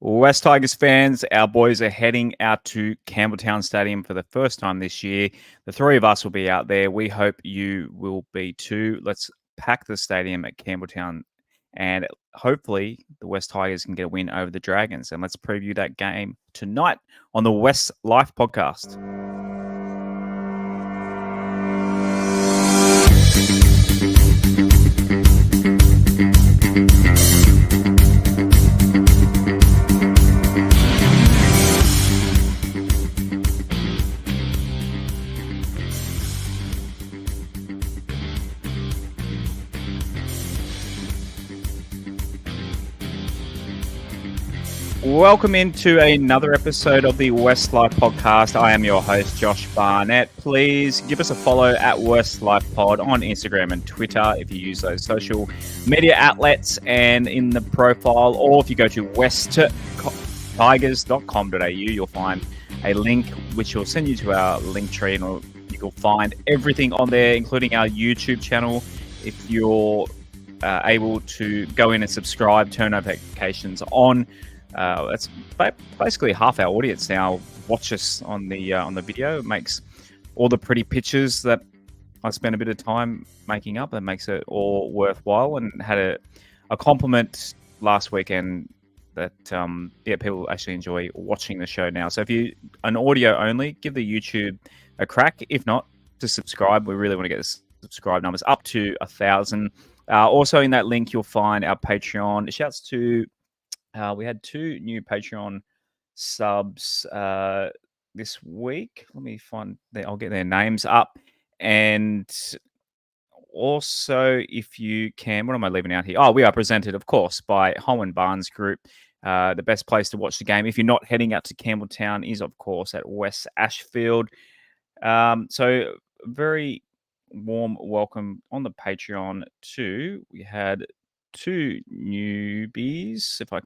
West Tigers fans, our boys are heading out to Campbelltown Stadium for the first time this year. The three of us will be out there. We hope you will be too. Let's pack the stadium at Campbelltown and hopefully the West Tigers can get a win over the Dragons. And let's preview that game tonight on the WestsLife Podcast. Welcome into another episode of the WestsLife Podcast. I am your host, Josh Barnett. Please give us a follow at WestsLife Pod on Instagram and Twitter if you use those social media outlets and in the profile, or if you go to westtigers.com.au, you'll find a link which will send you to our link tree, and you'll find everything on there, including our YouTube channel. If you're able to go in and subscribe, turn notifications on. That's basically half our audience now watch us on the video. It makes all the pretty pictures that I spent a bit of time making up. That makes it all worthwhile. And had a compliment last weekend that people actually enjoy watching the show now. So if you an audio only, give the YouTube a crack. If not, just subscribe. We really want to get the subscribe numbers up to 1,000. Also in that link, you'll find our Patreon. Shouts to we had 2 new Patreon subs this week. Let me find I'll get their names up. And also, if you can, what am I leaving out here? Oh, we are presented, of course, by Holman Barnes Group. The best place to watch the game, if you're not heading out to Campbelltown, is, of course, at West Ashfield. So very warm welcome on the Patreon too. We had 2 newbies, if I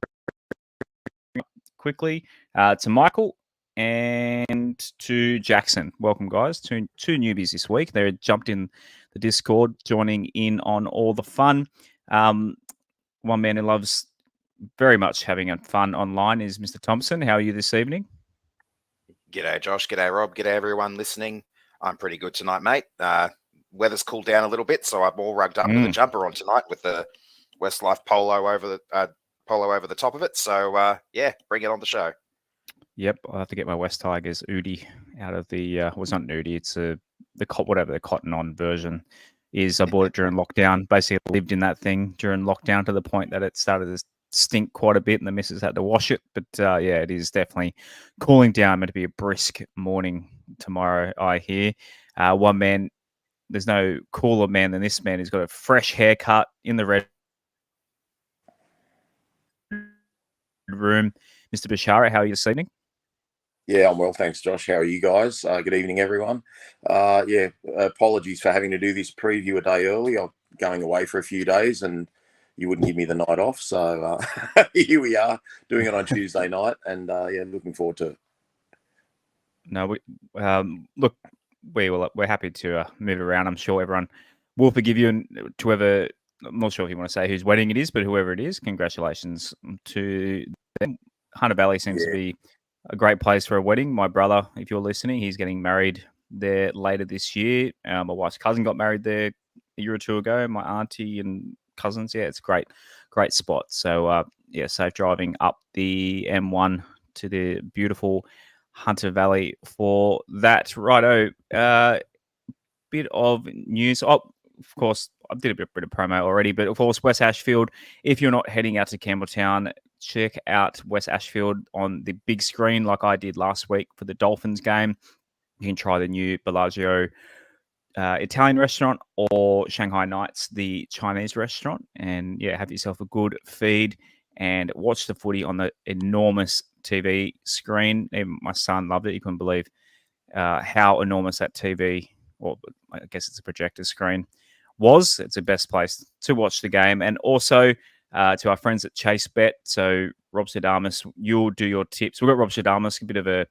quickly, to Michael and to Jackson. Welcome, guys. Two newbies this week. They jumped in the Discord, joining in on all the fun. One man who loves very much having fun online is Mr. Thompson. How are you this evening? G'day, Josh. G'day, Rob. G'day, everyone listening. I'm pretty good tonight, mate. Weather's cooled down a little bit, so I'm all rugged up with a jumper on tonight with the WestsLife polo over the top of it. So, bring it on the show. Yep, I'll have to get my West Tigers Udi out of the... well, it's not an Udi, it's whatever the cotton on version is. I bought it during lockdown. Basically, I lived in that thing during lockdown to the point that it started to stink quite a bit and the missus had to wash it. But, it is definitely cooling down. Meant to be a brisk morning tomorrow, I hear. One man... There's no cooler man than this man. He's got a fresh haircut in the red room. Mr. Bashara, how are you this evening? Yeah, I'm well, thanks, Josh. How are you guys? Good evening, everyone. Apologies for having to do this preview a day early. I'm going away for a few days and you wouldn't give me the night off. So here we are doing it on Tuesday night and looking forward to it. No, we're happy to move around. I'm sure everyone will forgive you, and to whoever, I'm not sure if you want to say whose wedding it is, but whoever it is, congratulations to them. Hunter Valley seems to be a great place for a wedding. My brother, if you're listening, he's getting married there later this year. My wife's cousin got married there a year or 2 ago. My auntie and cousins, it's a great spot. So, safe driving up the M1 to the beautiful Hunter Valley for that. Righto, bit of news. Oh, of course, I did a bit of promo already, but of course, West Ashfield. If you're not heading out to Campbelltown, check out West Ashfield on the big screen like I did last week for the Dolphins game. You can try the new Bellagio Italian restaurant or Shanghai Nights, the Chinese restaurant, and have yourself a good feed and watch the footy on the enormous TV screen. Even my son loved it. He couldn't believe how enormous that TV, or I guess it's a projector screen, was. It's the best place to watch the game. And also to our friends at Chase Bet. So Rob Sadamas, you'll do your tips. We've got Rob Sadamas, a bit of a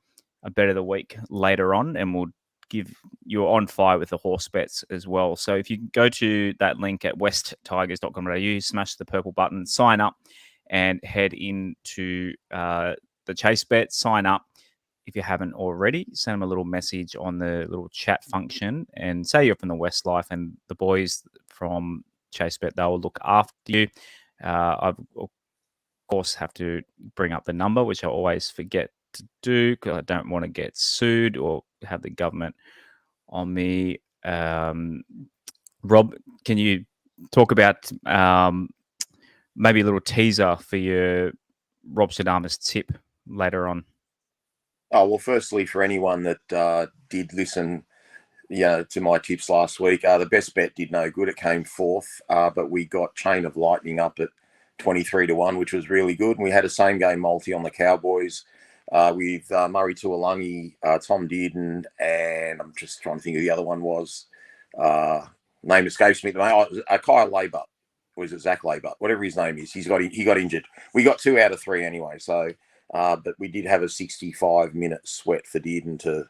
bet of the week later on, and we'll give you on fire with the horse bets as well. So if you go to that link at westtigers.com.au, smash the purple button, sign up, and head into the Chase Bet. Sign up if you haven't already. Send them a little message on the little chat function and say you're from the WestsLife, and the boys from Chase Bet, they will look after you. I've of course have to bring up the number, which I always forget to do because I don't want to get sued or have the government on me. Rob, can you talk about maybe a little teaser for your Rob Shadamas tip later on? Oh, well, firstly, for anyone that did listen to my tips last week, the best bet did no good. It came fourth, but we got Chain of Lightning up at 23-1, which was really good. And we had a same game multi on the Cowboys with Murray Tuolungi, Tom Dearden, and I'm just trying to think who the other one was. Name escapes me at the moment. Kyle Labour. Or is it Zach Labour? Whatever his name is. He got injured. We got 2 out of 3 anyway. So, but we did have a 65-minute sweat for Dearden to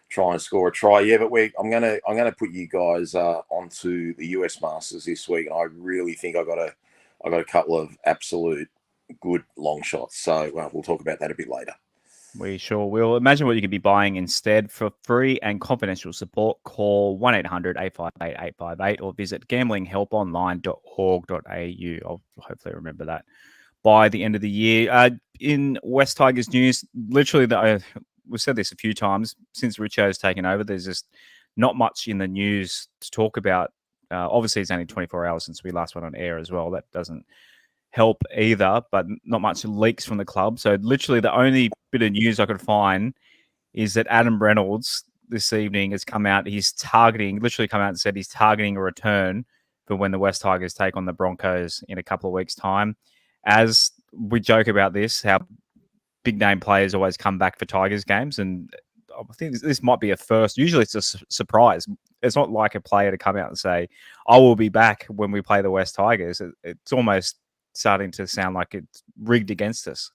try and score a try. Yeah, but I'm gonna put you guys onto the US Masters this week, and I really think I got a couple of absolute good long shots. So we'll talk about that a bit later. We sure will. Imagine what you could be buying instead. For free and confidential support, call 1-800-858-858 or visit gamblinghelponline.org.au. I'll hopefully remember that by the end of the year. In West Tigers news, literally, we've said this a few times, since Richo's taken over, there's just not much in the news to talk about. Obviously, it's only 24 hours since we last went on air as well. That doesn't help either, but not much leaks from the club. So literally the only bit of news I could find is that Adam Reynolds this evening has come out. He's literally come out and said he's targeting a return for when the West Tigers take on the Broncos in a couple of weeks' time. As we joke about this, how big name players always come back for Tigers games, and I think this might be a first. Usually it's a surprise. It's not like a player to come out and say, I will be back when we play the West Tigers. It's almost starting to sound like it's rigged against us.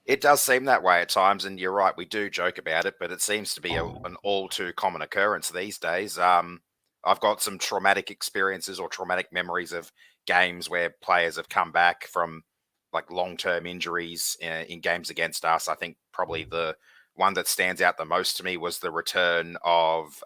It does seem that way at times, and you're right, we do joke about it, but it seems to be an all too common occurrence these days. I've got some traumatic experiences or traumatic memories of games where players have come back from like long-term injuries in games against us. I think probably the one that stands out the most to me was the return of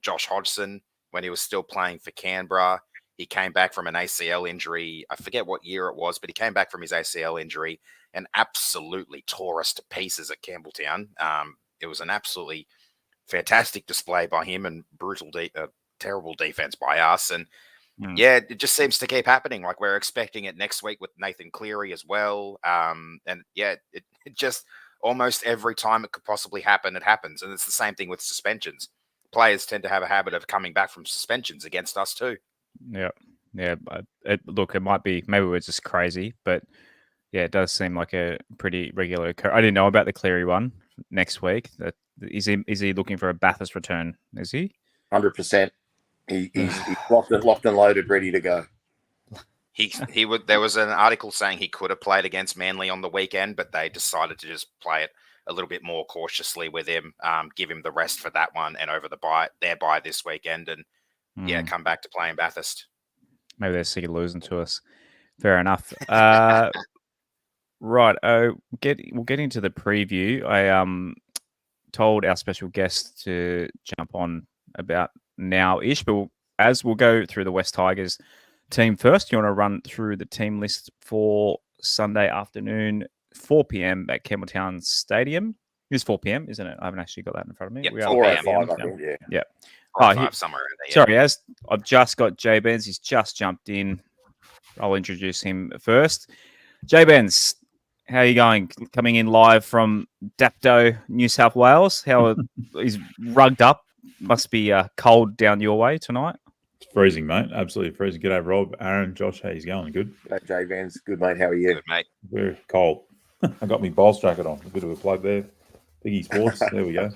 Josh Hodgson when he was still playing for Canberra. He came back from an ACL injury. I forget what year it was, but he came back from his ACL injury and absolutely tore us to pieces at Campbelltown. It was an absolutely fantastic display by him and terrible defense by us. And yeah, it just seems to keep happening. Like we're expecting it next week with Nathan Cleary as well. And yeah, it just almost every time it could possibly happen, it happens. And it's the same thing with suspensions. Players tend to have a habit of coming back from suspensions against us too. Yeah. Look, it might be, maybe we're just crazy, but yeah, it does seem like a pretty regular occurrence. I didn't know about the Cleary one next week. Is he looking for a Bathurst return? Is he? 100%. He's locked and loaded, ready to go. He would. There was an article saying he could have played against Manly on the weekend, but they decided to just play it a little bit more cautiously with him, give him the rest for that one and over their bye this weekend, and come back to playing Bathurst. Maybe they're sick of losing to us. Fair enough. Right. We'll get into the preview. I told our special guest to jump on about now-ish, but as we'll go through the West Tigers team first, you want to run through the team list for Sunday afternoon, 4 p.m. at Campbelltown Stadium. It's 4 p.m., isn't it? I haven't actually got that in front of me. Yep, we 4 p.m. I think, yeah. Somewhere in there. Sorry, as I've just got Jay Benz. He's just jumped in. I'll introduce him first. Jay Benz, how are you going? Coming in live from Dapto, New South Wales. He's rugged up. Must be cold down your way tonight. It's freezing, mate. Absolutely freezing. G'day, Rob, Aaron, Josh. How you going? Good? G'day, Jay Vans. Good, mate. How are you? Good, mate. We're cold. I got my Bols jacket on. A bit of a plug there. Biggie Sports. There we go.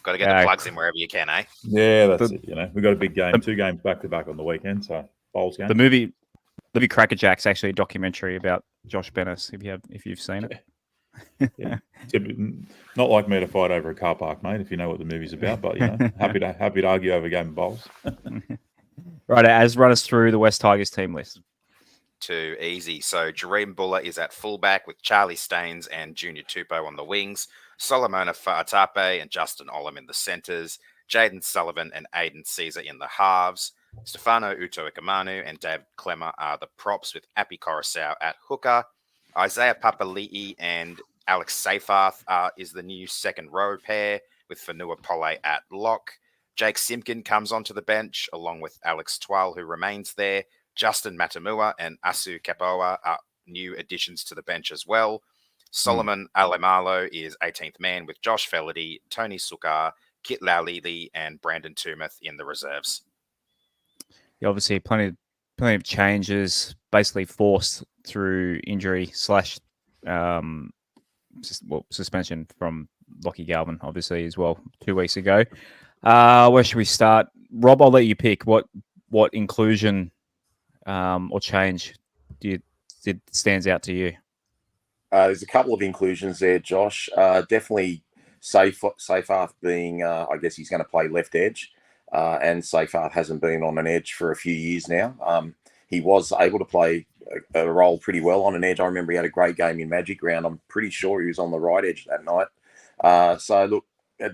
Got to get the plugs in wherever you can, eh? Yeah, that's it. You know, we got a big game, 2 games back to back on the weekend, so Bols game. The movie Crackerjack's actually a documentary about Josh Bennis. If you've seen it. Yeah. Not like me to fight over a car park, mate, if you know what the movie's about, but you know, happy to argue over a game of bowls. Right, run us through the West Tigers team list. too easy. So Jareem Buller is at fullback with Charlie Staines and Junior Tupou on the wings, Solomona Fa'atape and Justin Olam in the centres, Jaden Sullivan and Aiden Caesar in the halves, Stefano Utoikamanu and David Clemmer are the props with Api Coruscant at hooker, Isaiah Papali'i and Alex Seyfarth is the new second row pair with Fanua Pole at lock. Jake Simpkin comes onto the bench along with Alex Twal, who remains there. Justin Matamua and Asu Kepoa are new additions to the bench as well. Solomon Alemalo is 18th man with Josh Felady, Tony Sukar, Kit Laulili and Brandon Tumeth in the reserves. Yeah, obviously, plenty of changes, basically forced through injury / suspension from Lockie Galvin, obviously, as well, 2 weeks ago. Where should we start? Rob, I'll let you pick. What inclusion or change stands out to you? There's a couple of inclusions there, Josh. Definitely Seyfarth being, I guess he's going to play left edge, and Seyfarth hasn't been on an edge for a few years now. He was able to play a role pretty well on an edge. I remember he had a great game in Magic Round. I'm pretty sure he was on the right edge that night. So look,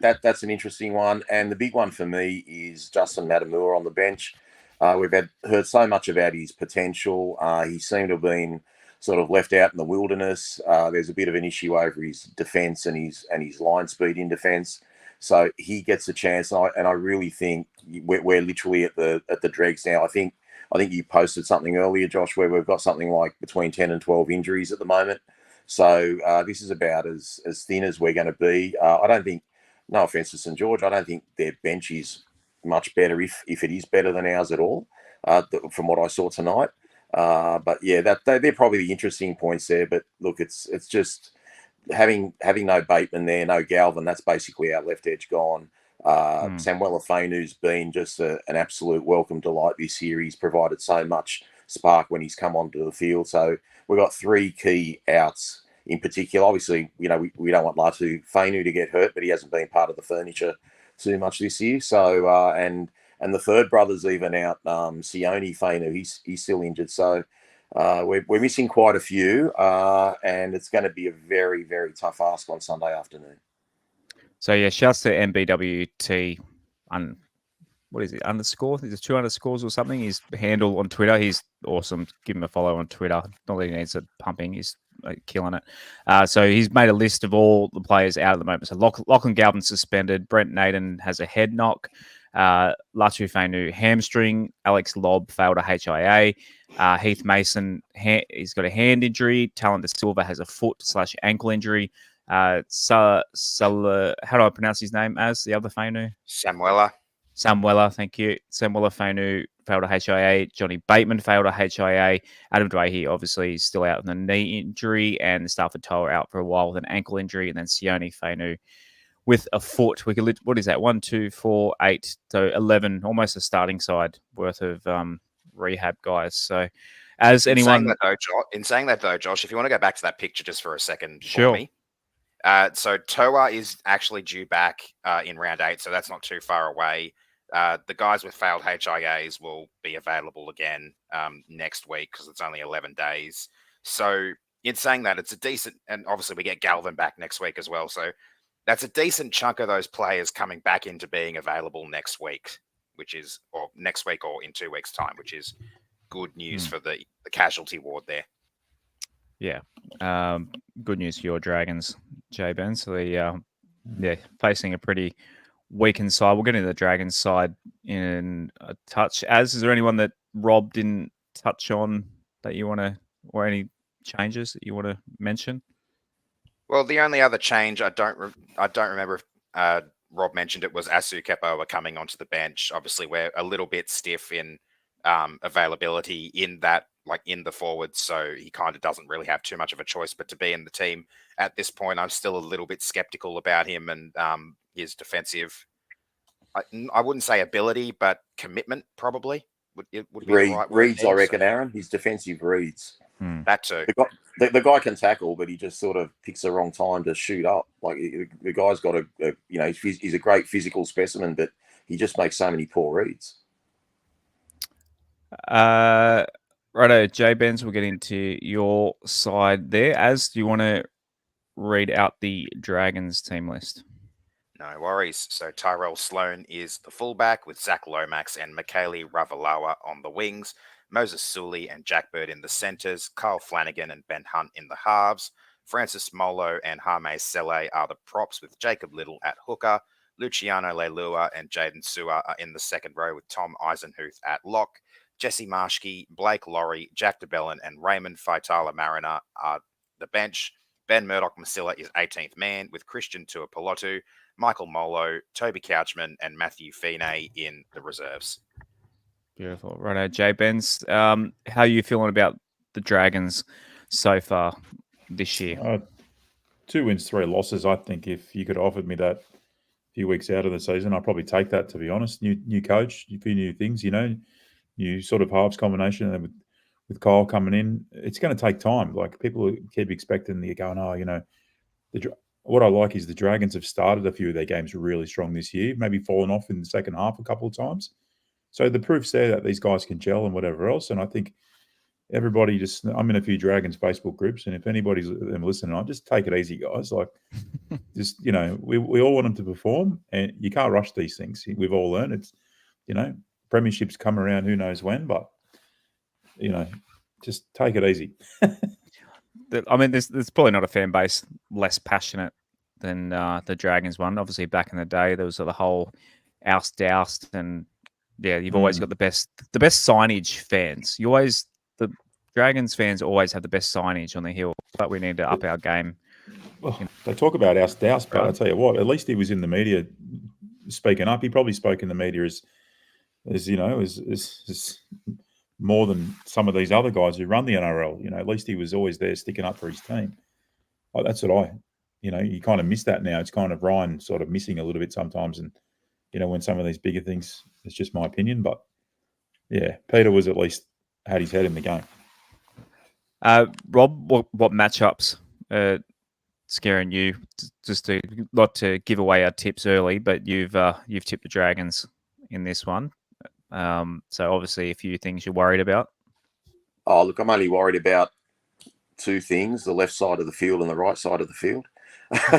that's an interesting one. And the big one for me is Justin Matamua on the bench. We've heard so much about his potential. He seemed to have been sort of left out in the wilderness. There's a bit of an issue over his defence and his line speed in defence. So he gets a chance, and I really think we're literally at the dregs now. I think you posted something earlier, Josh, where we've got something like between 10 and 12 injuries at the moment. So this is about as thin as we're going to be. I don't think, no offence to St George, I don't think their bench is much better if it is better than ours at all, from what I saw tonight. But yeah, they're probably the interesting points there. But look, it's just having no Bateman there, no Galvin. That's basically our left edge gone. Samuel Afenu's been just an absolute welcome delight this year. He's provided so much spark when he's come onto the field. So we've got 3 key outs in particular. Obviously, we don't want Latu Fainu to get hurt, but he hasn't been part of the furniture too much this year. So and the third brother's even out, Sione Fainu. He's still injured. So we're missing quite a few, and it's going to be a very, very tough ask on Sunday afternoon. So yeah, shouts to MBWT. What is it? Underscore? Is it 2 underscores or something? His handle on Twitter. He's awesome. Give him a follow on Twitter. Not that he needs it pumping. He's killing it. So he's made a list of all the players out at the moment. So Lachlan Galvin suspended. Brent Naden has a head knock. Latu Fainu hamstring. Alex Lobb failed a HIA. Heath Mason, he's got a hand injury. Talon De Silva has a foot/ankle injury. How do I pronounce his name as the other Fainu? Samuela, thank you. Samuela Fainu failed a HIA. Johnny Bateman failed a HIA. Adam Dwayne obviously is still out with a knee injury, and Stafford Toa out for a while with an ankle injury, and then Sione Fainu with a foot. What is that? 1, 2, 4, 8, so 11, almost a starting side worth of rehab guys. So, as anyone in saying that though, Josh, if you want to go back to that picture just for a second, sure. For me. So Toa is actually due back in round 8, so that's not too far away. The guys with failed HIAs will be available again next week because it's only 11 days. So in saying that, it's a decent, and obviously we get Galvin back next week as well. So that's a decent chunk of those players coming back into being available next week, or next week or in 2 weeks' time, which is good news for the casualty ward there. Yeah. Good news for your Dragons, J-Ben. So they're facing a pretty weakened side. We'll get into the Dragons side in a touch. Is there anyone that Rob didn't touch on that you want to, or any changes that you want to mention? Well, the only other change I don't remember if Rob mentioned it was Asu Kepoa coming onto the bench. Obviously, we're a little bit stiff in availability in the forwards, so he kind of doesn't really have too much of a choice but to be in the team at this point. I'm still a little bit skeptical about him and his defensive, I wouldn't say ability, but commitment probably would be the right word. Reads, I reckon, Aaron. His defensive reads. That too. The guy can tackle, but he just sort of picks the wrong time to shoot up. Like the guy's got he's a great physical specimen, but he just makes so many poor reads. Righto, Jay Benz, we'll get into your side there. As do you want to read out the Dragons team list? No worries. So Tyrell Sloan is the fullback with Zach Lomax and Michaeli Ravalawa on the wings, Moses Sully and Jack Bird in the centres, Kyle Flanagan and Ben Hunt in the halves, Francis Molo and Jaime Sele are the props with Jacob Little at hooker, Luciano Leilua and Jaden Sewer are in the second row with Tom Eisenhuth at lock, Jesse Marshke, Blake Laurie, Jack DeBellin and Raymond Faitala Mariner are the bench. Ben Murdoch-Masilla is 18th man with Christian Tuipulotu, Michael Molo, Toby Couchman, and Matthew Feeney in the reserves. Beautiful. Righto, Jay Benz. How are you feeling about the Dragons so far this year? 2 wins, 3 losses. I think if you could have offered me that a few weeks out of the season, I'd probably take that, to be honest. New coach, a few new things, new sort of halves combination, and with Kyle coming in, it's going to take time. Like, people keep expecting, you're going, what I like is the Dragons have started a few of their games really strong this year, maybe fallen off in the second half a couple of times. So the proof's there that these guys can gel and whatever else. And I think everybody I'm in a few Dragons Facebook groups, and if anybody's listening, I just take it easy, guys. Like, just, we all want them to perform, and you can't rush these things. We've all learned it's, premierships come around who knows when, but, just take it easy. I mean, there's probably not a fan base less passionate than the Dragons one. Obviously, back in the day, there was the whole oust, and you've always got the best signage fans. The Dragons fans always have the best signage on the hill, but we need to up our game. Well, they talk about oust, but I tell you what, at least he was in the media speaking up. He probably spoke in the media as more than some of these other guys who run the NRL. At least he was always there sticking up for his team. That's what you kind of miss that now. It's kind of Ryan sort of missing a little bit sometimes. And, when some of these bigger things, it's just my opinion. But, yeah, Peter was at least had his head in the game. Rob, what matchups scaring you? Just not to give away our tips early, but you've tipped the Dragons in this one. So obviously a few things you're worried about. Oh, look, I'm only worried about 2 things: the left side of the field and the right side of the field.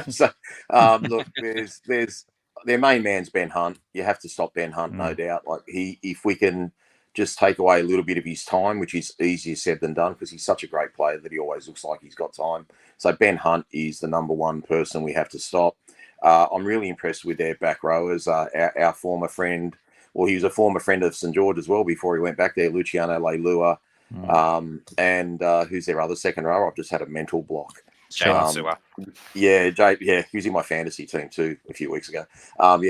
So, look, there's their main man's Ben Hunt. You have to stop Ben Hunt, no doubt. Like, if we can just take away a little bit of his time, which is easier said than done, because he's such a great player that he always looks like he's got time. So Ben Hunt is the number one person we have to stop. I'm really impressed with their back rowers. Our former friend, well, he was a former friend of St George as well before he went back there, Luciano Leilua. And who's their other second rower? I've just had a mental block. Jaden Sewer. Yeah, he was in my fantasy team too a few weeks ago.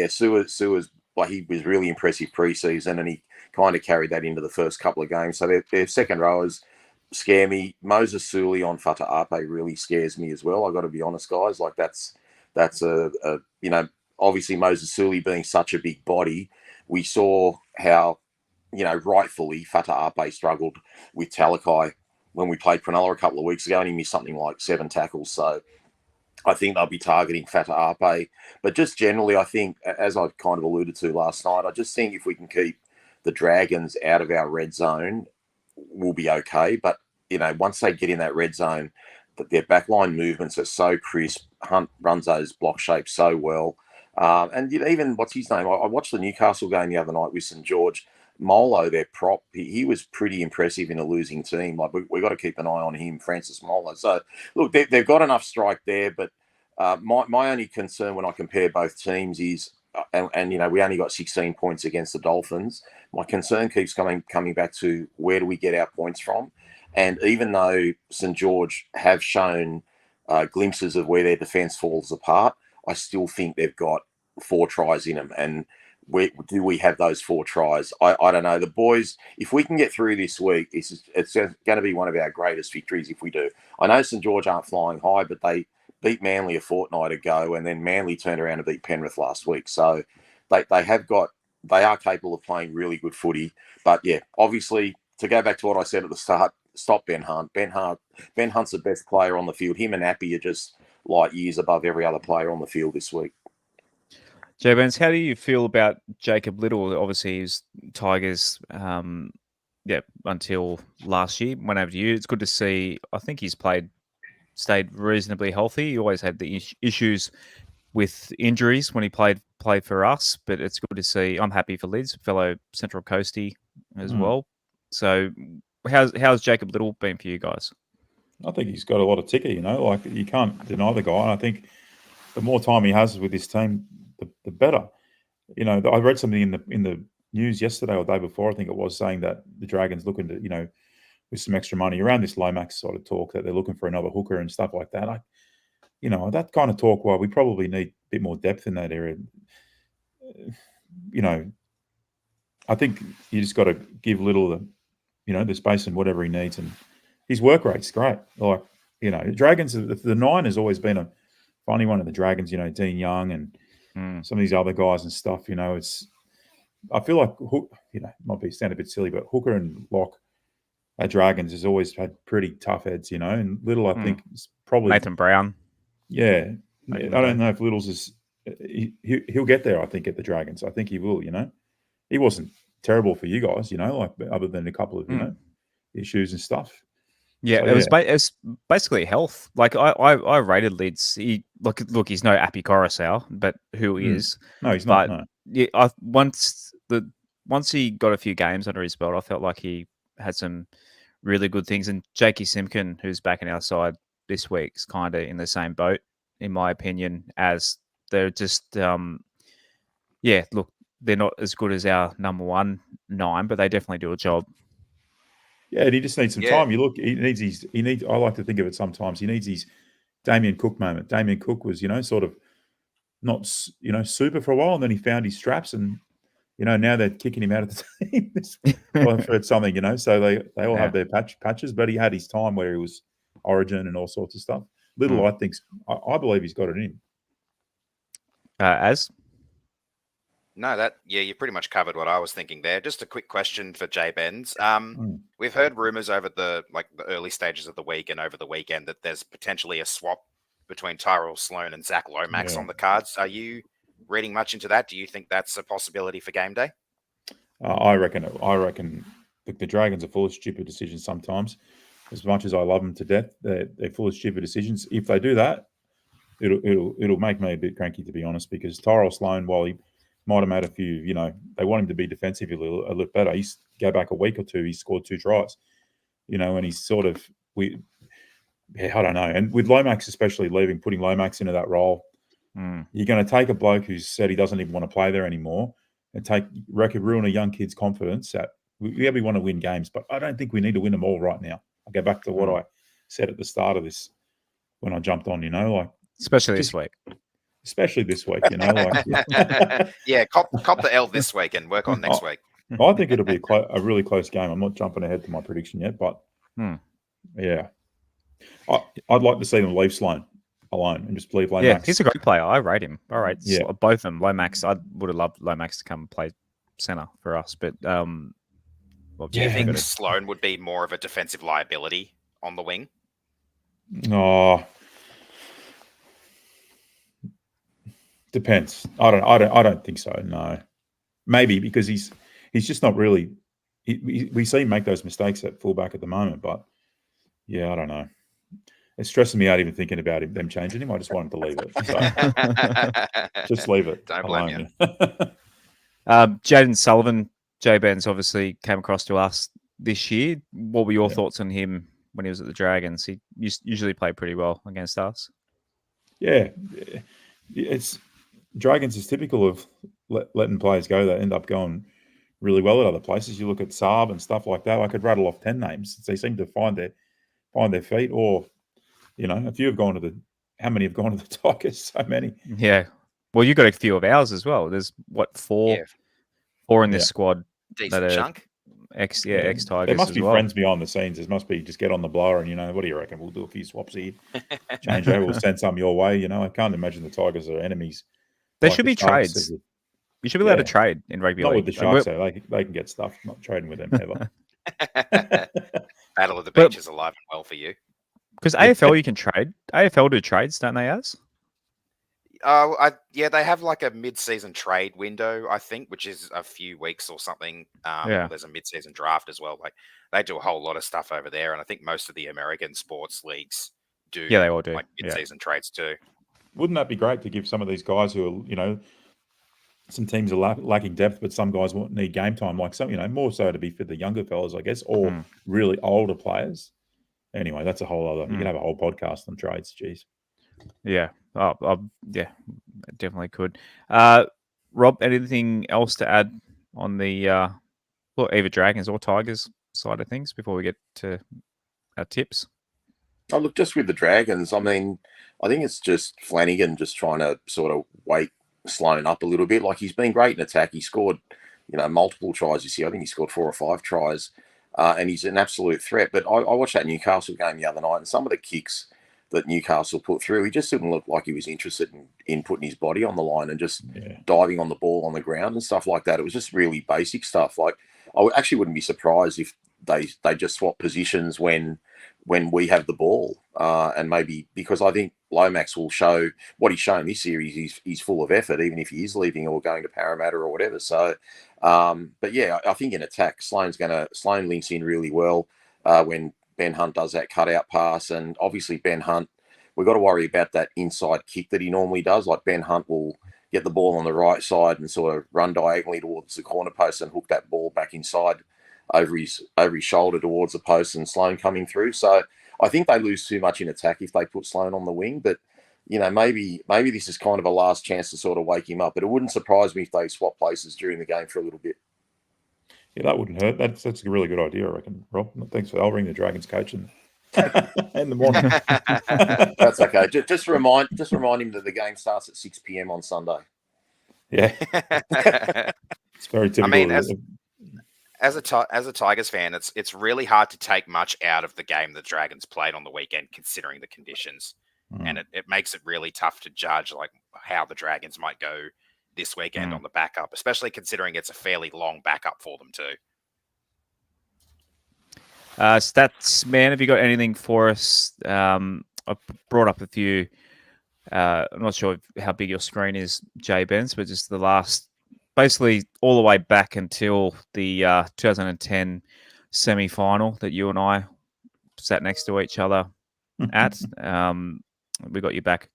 Sewer's, like, he was really impressive pre-season, and he kind of carried that into the first couple of games. So their second rowers scare me. Moses Sully on Fata'ape really scares me as well. I got to be honest, guys. Like, that's obviously Moses Sully being such a big body, we saw how, rightfully Fata'ape struggled with Talakai when we played Cronulla a couple of weeks ago, and he missed something like 7 tackles. So I think they'll be targeting Fata'ape. But just generally, I think, as I kind of alluded to last night, I just think if we can keep the Dragons out of our red zone, we'll be okay. But, once they get in that red zone, their backline movements are so crisp. Hunt runs those block shapes so well. And even, what's his name? I watched the Newcastle game the other night with St George. Molo, their prop, he was pretty impressive in a losing team. Like, we got to keep an eye on him, Francis Molo. So, look, they've got enough strike there. But my only concern when I compare both teams is, and we only got 16 points against the Dolphins. My concern keeps coming back to, where do we get our points from? And even though St George have shown glimpses of where their defence falls apart, I still think they've got 4 tries in them. And do we have those 4 tries? I don't know. The boys, if we can get through this week, it's going to be one of our greatest victories if we do. I know St George aren't flying high, but they beat Manly a fortnight ago, and then Manly turned around and beat Penrith last week. So they are capable of playing really good footy. But yeah, obviously, to go back to what I said at the start, stop Ben Hunt. Ben Hunt's the best player on the field. Him and Appy are just light years above every other player on the field this week. Jay Benz, how do you feel about Jacob Little? Obviously, he's Tigers until last year. Went over to you. It's good to see. I think he's stayed reasonably healthy. He always had the issues with injuries when he played for us, but it's good to see. I'm happy for Liz, fellow Central Coastie as well. So how's Jacob Little been for you guys? I think he's got a lot of ticker, like you can't deny the guy. And I think the more time he has with this team, the better. I read something in the news yesterday or the day before, I think it was, saying that the Dragons looking to, with some extra money around this Lomax sort of talk, that they're looking for another hooker and stuff like that. That kind of talk, well, we probably need a bit more depth in that area. I think you just got to give Little the space and whatever he needs, and his work rate's great. Like, Dragons, the 9 has always been a funny one of the Dragons, Dean Young and some of these other guys and stuff, I feel like, might sound a bit silly, but Hooker and Locke at Dragons has always had pretty tough heads, and Little, I think, is probably... Nathan Brown. Yeah. I don't know if Little's is... He'll get there, I think, at the Dragons. I think he will, He wasn't terrible for you guys, like, other than a couple of, issues and stuff. Yeah, so, it was basically health. Like, I rated Lids. Look, he's no Appy Coruscant, but who is? No, he's not. No. Yeah, once he got a few games under his belt, I felt like he had some really good things. And Jakey Simpkin, who's back in our side this week, is kind of in the same boat, in my opinion, as they're just, look, they're not as good as our number 1 9, but they definitely do a job. Yeah, and he just needs some time. You look, he needs. I like to think of it sometimes. He needs his Damien Cook moment. Damien Cook was, sort of not, super for a while, and then he found his straps, and now they're kicking him out of the team. I've heard something, so they all have their patches, but he had his time where he was Origin and all sorts of stuff. Little, I believe he's got it in. No, you pretty much covered what I was thinking there. Just a quick question for Jay Benz. We've heard rumors over the early stages of the week and over the weekend that there's potentially a swap between Tyrell Sloan and Zach Lomax on the cards. Are you reading much into that? Do you think that's a possibility for game day? I reckon the Dragons are full of stupid decisions sometimes. As much as I love them to death, they're full of stupid decisions. If they do that, it'll make me a bit cranky, to be honest, because Tyrell Sloan, while he might have made a few, they want him to be defensive a little better. He's go back a week or two, he scored 2 tries, and he's sort of, I don't know. And with Lomax especially putting Lomax into that role, you're going to take a bloke who's said he doesn't even want to play there anymore and ruin a young kid's confidence. We want to win games, but I don't think we need to win them all right now. I'll go back to what I said at the start of this when I jumped on, especially this week. Especially this week, cop the L this week and work on next week. I think it'll be a really close game. I'm not jumping ahead to my prediction yet, but yeah, I'd like to see them leave Sloan alone and just leave Lomax. Yeah, he's a great player. I rate him. All right, both of them. Lomax, I would have loved Lomax to come play center for us, but do you think Sloan would be more of a defensive liability on the wing? Oh. Depends. I don't think so. No, maybe because he's just not really. We see him make those mistakes at fullback at the moment, but I don't know. It's stressing me out even thinking about them changing him. I just want him to leave it. So, just leave it. Don't blame you. Jaden Sullivan, J-Benz obviously came across to us this year. What were your thoughts on him when he was at the Dragons? He usually played pretty well against us. Yeah, Dragons is typical of letting players go that end up going really well at other places. You look at Saab and stuff like that. I could rattle off 10 names. They seem to find their feet, or a few have gone to how many have gone to the Tigers? So many. Yeah. Well, you got a few of ours as well. There's four in this squad. Decent chunk. Ex-Tigers. There must be friends behind the scenes. There must be just get on the blower and, what do you reckon? We'll do a few swaps here. Change over. We'll send some your way. I can't imagine the Tigers are enemies. There should be trades. You should be allowed to trade in rugby league. Not with the Sharks, though. They can get stuff. I'm not trading with them ever. Battle of the Beach is alive and well for you. Because AFL you can trade. AFL do trades, don't they, Az? They have like a mid-season trade window, I think, which is a few weeks or something. There's a mid-season draft as well. Like they do a whole lot of stuff over there, and I think most of the American sports leagues do. Yeah, they all do. Like mid-season trades too. Wouldn't that be great to give some of these guys who are, some teams are lacking depth, but some guys need game time, like some, more so to be for the younger fellas, I guess, or really older players. Anyway, that's a whole other. You can have a whole podcast on trades. Jeez. Yeah. Yeah, definitely could. Rob, anything else to add on the either Dragons or Tigers side of things before we get to our tips? Oh, look, just with the Dragons, I mean, I think it's just Flanagan just trying to sort of wake Sloan up a little bit. Like, he's been great in attack. He scored, multiple tries this year. I think he scored 4 or 5 tries, and he's an absolute threat. But I watched that Newcastle game the other night, and some of the kicks that Newcastle put through, he just didn't look like he was interested in putting his body on the line and just diving on the ball on the ground and stuff like that. It was just really basic stuff. Like, I actually wouldn't be surprised if they just swap positions when we have the ball, and maybe because I think Lomax will show what he's shown this series. He's full of effort, even if he is leaving or going to Parramatta or whatever. So, but yeah, I think in attack, Sloan links in really well when Ben Hunt does that cutout pass, and obviously Ben Hunt, we've got to worry about that inside kick that he normally does. Like, Ben Hunt will get the ball on the right side and sort of run diagonally towards the corner post and hook that ball back inside over his shoulder towards the post, and Sloan coming through. So I think they lose too much in attack if they put Sloan on the wing. But maybe this is kind of a last chance to sort of wake him up. But it wouldn't surprise me if they swap places during the game for a little bit. Yeah, that wouldn't hurt. That's a really good idea, I reckon, Rob. Thanks for. I'll ring the Dragons coach in the morning. That's okay. Just remind him that the game starts at 6 p.m. on Sunday. Yeah, it's very typical. I mean, as a Tigers fan, it's really hard to take much out of the game the Dragons played on the weekend, considering the conditions, and it makes it really tough to judge like how the Dragons might go this weekend on the backup, especially considering it's a fairly long backup for them too. Stats, man, have you got anything for us? I've brought up a few. I'm not sure how big your screen is, Jay Benz, but just the last, basically all the way back until the 2010 semi-final that you and I sat next to each other at. We got you back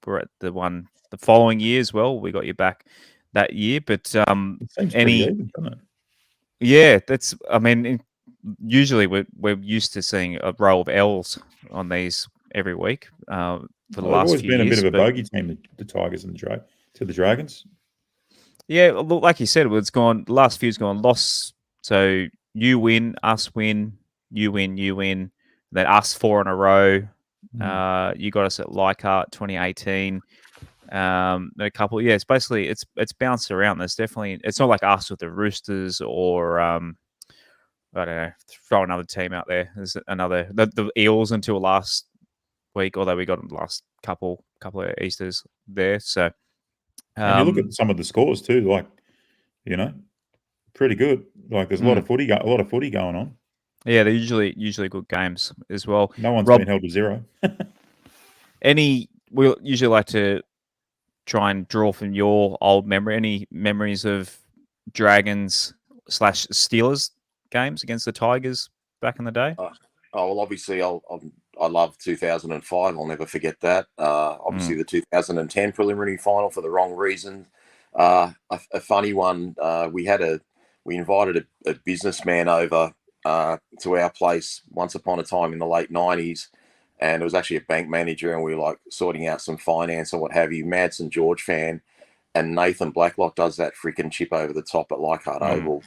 we're at the following year as well. We got you back that year, but even, doesn't it? Yeah, usually we're used to seeing a row of L's on these every week for the last always few been years. A bit of a bogey team, the Tigers and the Dragons. Yeah, like you said, it's gone. The last few's gone loss. So you win, us win, you win, then us 4 in a row. You got us at Leichhardt 2018. A couple, it's basically it's bounced around. There's definitely, it's not like us with the Roosters or I don't know, throw another team out there. There's the Eels until last week, although we got them last couple of Easters there. So and you look at some of the scores too, like pretty good. Like there's a lot of footy going on. Yeah, they're usually good games as well. No one's been held to 0. We usually like to try and draw from your old memory. Any memories of Dragons / Steelers games against the Tigers back in the day? Well, obviously, I love 2005. I'll never forget that. Obviously, the 2010 preliminary final for the wrong reason. A funny one. We invited a businessman over to our place once upon a time in the late 90s, and it was actually a bank manager, and we were like sorting out some finance and what have you. Mad St George fan, and Nathan Blacklock does that freaking chip over the top at Leichhardt Oval,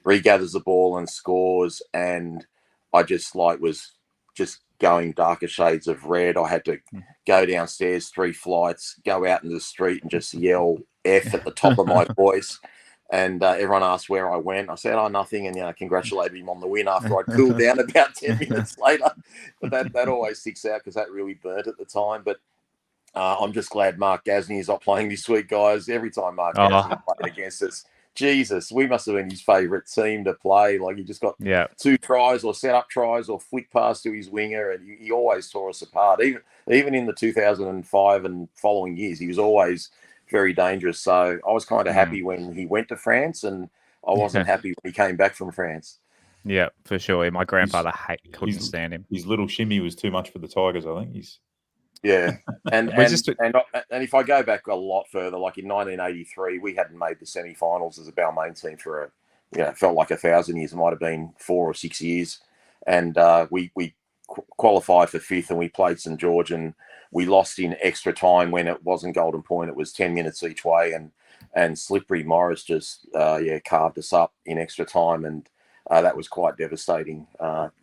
regathers the ball and scores, and I just was just going darker shades of red. I had to go downstairs 3 flights, go out into the street and just yell F at the top of my voice. And everyone asked where I went. I said, nothing. And, congratulated him on the win after I cooled down about 10 minutes later. But that always sticks out because that really burnt at the time. But I'm just glad Mark Gasnier is not playing this week, guys. Every time Mark Gasnier played against us, Jesus, we must have been his favourite team to play. Like, he just got 2 tries or set up tries or flick pass to his winger, and he always tore us apart. Even in the 2005 and following years, he was always very dangerous. So I was kind of happy when he went to France, and I wasn't happy when he came back from France. Yeah, for sure. My grandfather couldn't stand him. His little shimmy was too much for the Tigers, I think. And if I go back a lot further, like in 1983, we hadn't made the semi-finals as a Balmain team for it felt like 1,000 years. It might have been 4 or 6 years, and we qualified for 5th, and we played St George, and we lost in extra time when it wasn't golden point. It was 10 minutes each way, and Slippery Morris just carved us up in extra time, and that was quite devastating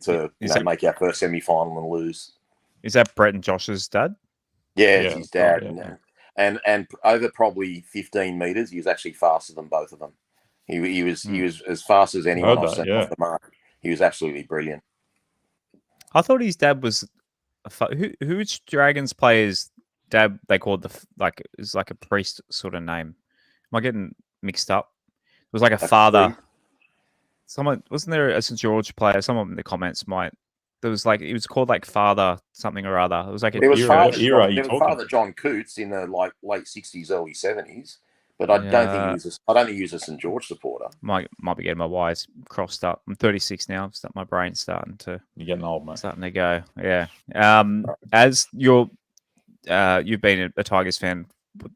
to make our first semi-final and lose. Is that Brett and Josh's dad? Yeah, it's his dad. And over probably 15 metres, he was actually faster than both of them. He was as fast as anyone I've seen off the mark. He was absolutely brilliant. I thought his dad was which Dragons player's dad they called is like a priest sort of name. Am I getting mixed up? It was like a father. Someone wasn't there a St George player? Someone in the comments might. There was it was called like Father something or other. It was like Father John Coots in the late 60s, early 70s. But I don't think he was a St George supporter. Might be getting my wires crossed up. I'm 36 now. My brain's starting to. You're getting old, mate. Starting to go. Yeah. As you've been a Tigers fan,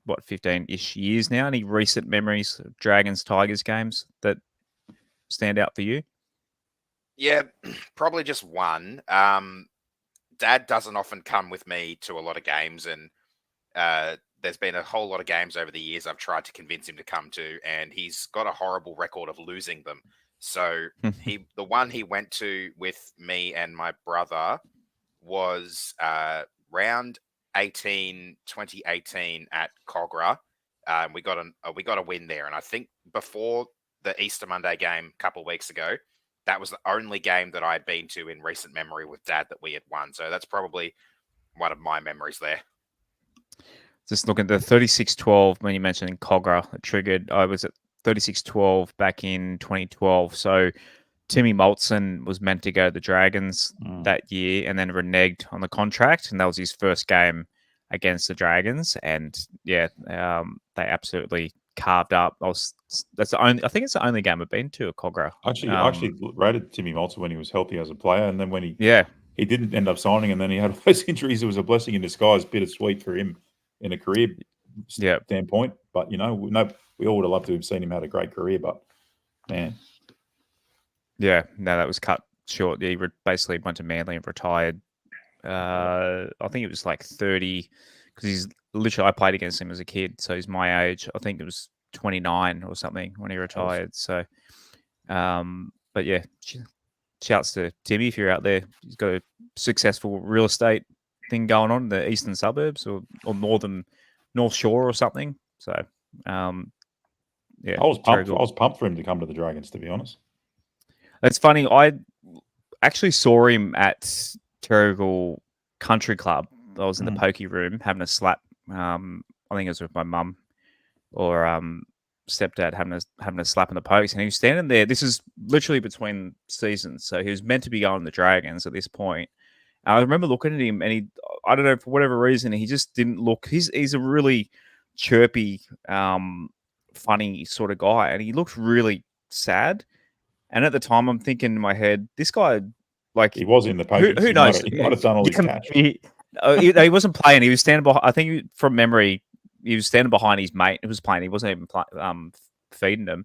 what 15-ish years now? Any recent memories of Dragons Tigers games that stand out for you? Yeah, probably just one. Dad doesn't often come with me to a lot of games, and there's been a whole lot of games over the years I've tried to convince him to come to, and he's got a horrible record of losing them. So the one he went to with me and my brother was round 2018 at Cogra. We got a win there, and I think before the Easter Monday game a couple of weeks ago, that was the only game that I had been to in recent memory with Dad that we had won. So that's probably one of my memories there. Just looking at the 36-12 when you mentioned Cogra, it triggered. I was at 36-12 back in 2012. So Timmy Maltson was meant to go to the Dragons that year and then reneged on the contract. And that was his first game against the Dragons. And they absolutely carved up. I think it's the only game I've been to at Cogra. I actually rated Timmy Maltson when he was healthy as a player, and then when he didn't end up signing, and then he had all those injuries. It was a blessing in disguise, bittersweet for him in a career standpoint. But we all would have loved to have seen him had a great career. But man, that was cut short. He basically went to Manly and retired. I think it was like 30 because he's. Literally, I played against him as a kid, so he's my age. I think it was 29 or something when he retired. So, but yeah, shouts to Timmy if you're out there. He's got a successful real estate thing going on in the eastern suburbs or North Shore or something. So, I was pumped. I was pumped for him to come to the Dragons, to be honest. It's funny. I actually saw him at Terrigal Country Club. I was in the pokey room having a slap. I think it was with my mum or stepdad having a slap in the pokes, and he was standing there. This is literally between seasons, so he was meant to be going to the Dragons at this point. I remember looking at him, and I don't know, for whatever reason, he just didn't look. He's a really chirpy, funny sort of guy, and he looked really sad. And at the time, I'm thinking in my head, this guy, he was in the pokey. Who knows? He might have done all his catch. He wasn't playing. He was standing behind. I think from memory, he was standing behind his mate who was playing. He wasn't even feeding him.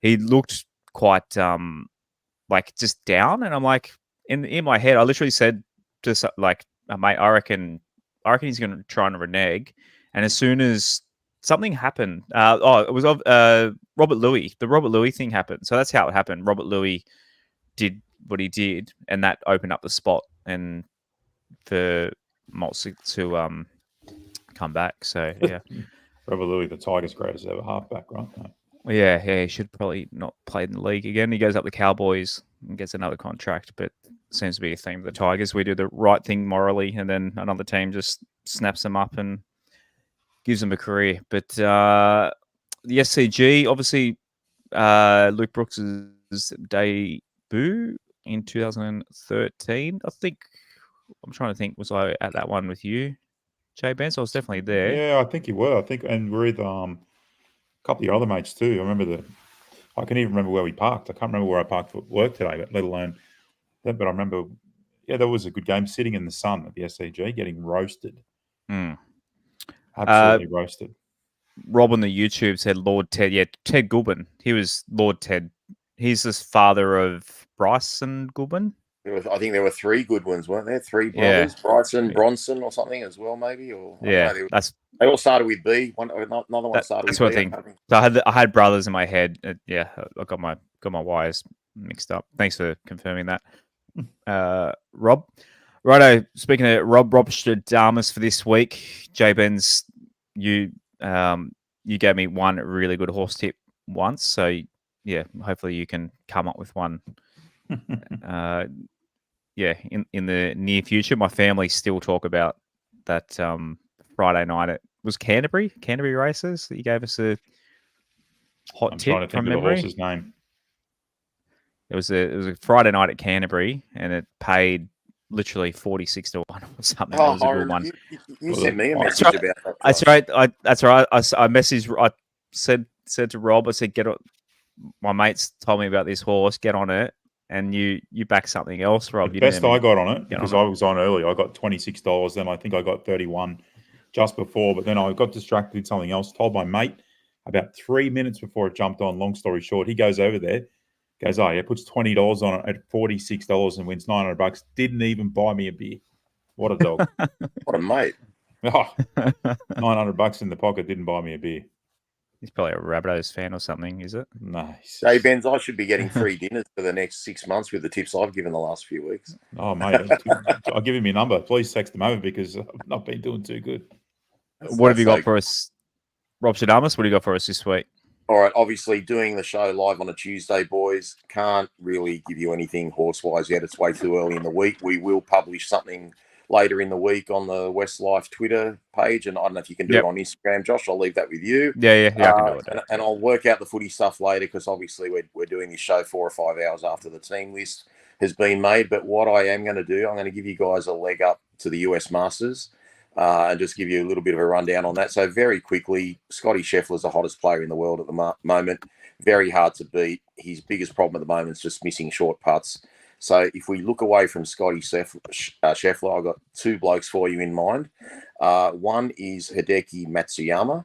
He looked quite just down, and I'm like, in my head, I literally said to mate, I reckon he's going to try and renege. And as soon as something happened, it was Robert Louis. The Robert Louis thing happened. So that's how it happened. Robert Louis did what he did, and that opened up the spot and for Maltz to come back. So yeah, Robert Louis, the Tigers' greatest ever halfback, right? Well, yeah, he should probably not play in the league again. He goes up the Cowboys and gets another contract, but seems to be a theme of the Tigers. We do the right thing morally, and then another team just snaps them up and gives them a career. But the SCG, obviously, Luke Brooks's debut in 2013. I think I'm trying to think. Was I at that one with you, Jay Benz? I was definitely there. Yeah, I think you were. I think, and we're with a couple of your other mates too. I remember I can even remember where we parked. I can't remember where I parked for work today, but let alone that. But I remember, yeah, that was a good game. Sitting in the sun at the SCG, getting roasted. Absolutely roasted. Rob on the YouTube said Lord Ted. Yeah, Ted Goulburn. He was Lord Ted. He's the father of Bryson Goulburn. I think there were 3 good ones, weren't there? 3 brothers, Bryson, Bronson, or something as well, maybe. Or yeah, they all started with B. Another one started with B. That's what I think. So I had brothers in my head. Yeah, I got my wires mixed up. Thanks for confirming that, Rob. Righto. Speaking of Rob Stradamus for this week, Jay Benz, you gave me one really good horse tip once. So yeah, hopefully you can come up with one. Yeah, in the near future. My family still talk about that Friday night. It was Canterbury races that you gave us a hot tip. I'm trying to think of the horse's name. It was a Friday night at Canterbury, and it paid literally 46 to 1 or something. That was a good one. You sent me a message about that. That's right. That's right. I messaged. I said to Rob. I said, "Get on." My mates told me about this horse. Get on it. And you back something else, Rob. The best I got on it, because I was on early, I got $26. Then I think I got 31 just before. But then I got distracted with something else. Told my mate about 3 minutes before it jumped on. Long story short, he goes over there, goes, oh, yeah, puts $20 on it at $46 and wins $900. Didn't even buy me a beer. What a dog. What a mate. Oh, $900 in the pocket, didn't buy me a beer. He's probably a Rabbitohs fan or something, is it? Nice. Hey, Benz, I should be getting free dinners for the next 6 months with the tips I've given the last few weeks. Oh, mate, I'll give him your number. Please text him over because I've not been doing too good. What have you got for us, Rob Stradamus? What do you got for us this week? All right, obviously doing the show live on a Tuesday, boys. Can't really give you anything horse-wise yet. It's way too early in the week. We will publish something later in the week on the WestsLife Twitter page, and I don't know if you can do it on Instagram, Josh. I'll leave that with you. Yeah, I can do it. And I'll work out the footy stuff later because obviously we're doing this show 4 or 5 hours after the team list has been made. But what I am going to do, I'm going to give you guys a leg up to the US Masters and just give you a little bit of a rundown on that. So very quickly, Scotty Scheffler's the hottest player in the world at the moment. Very hard to beat. His biggest problem at the moment is just missing short putts. So if we look away from Scotty Scheffler, I've got 2 blokes for you in mind. One is Hideki Matsuyama.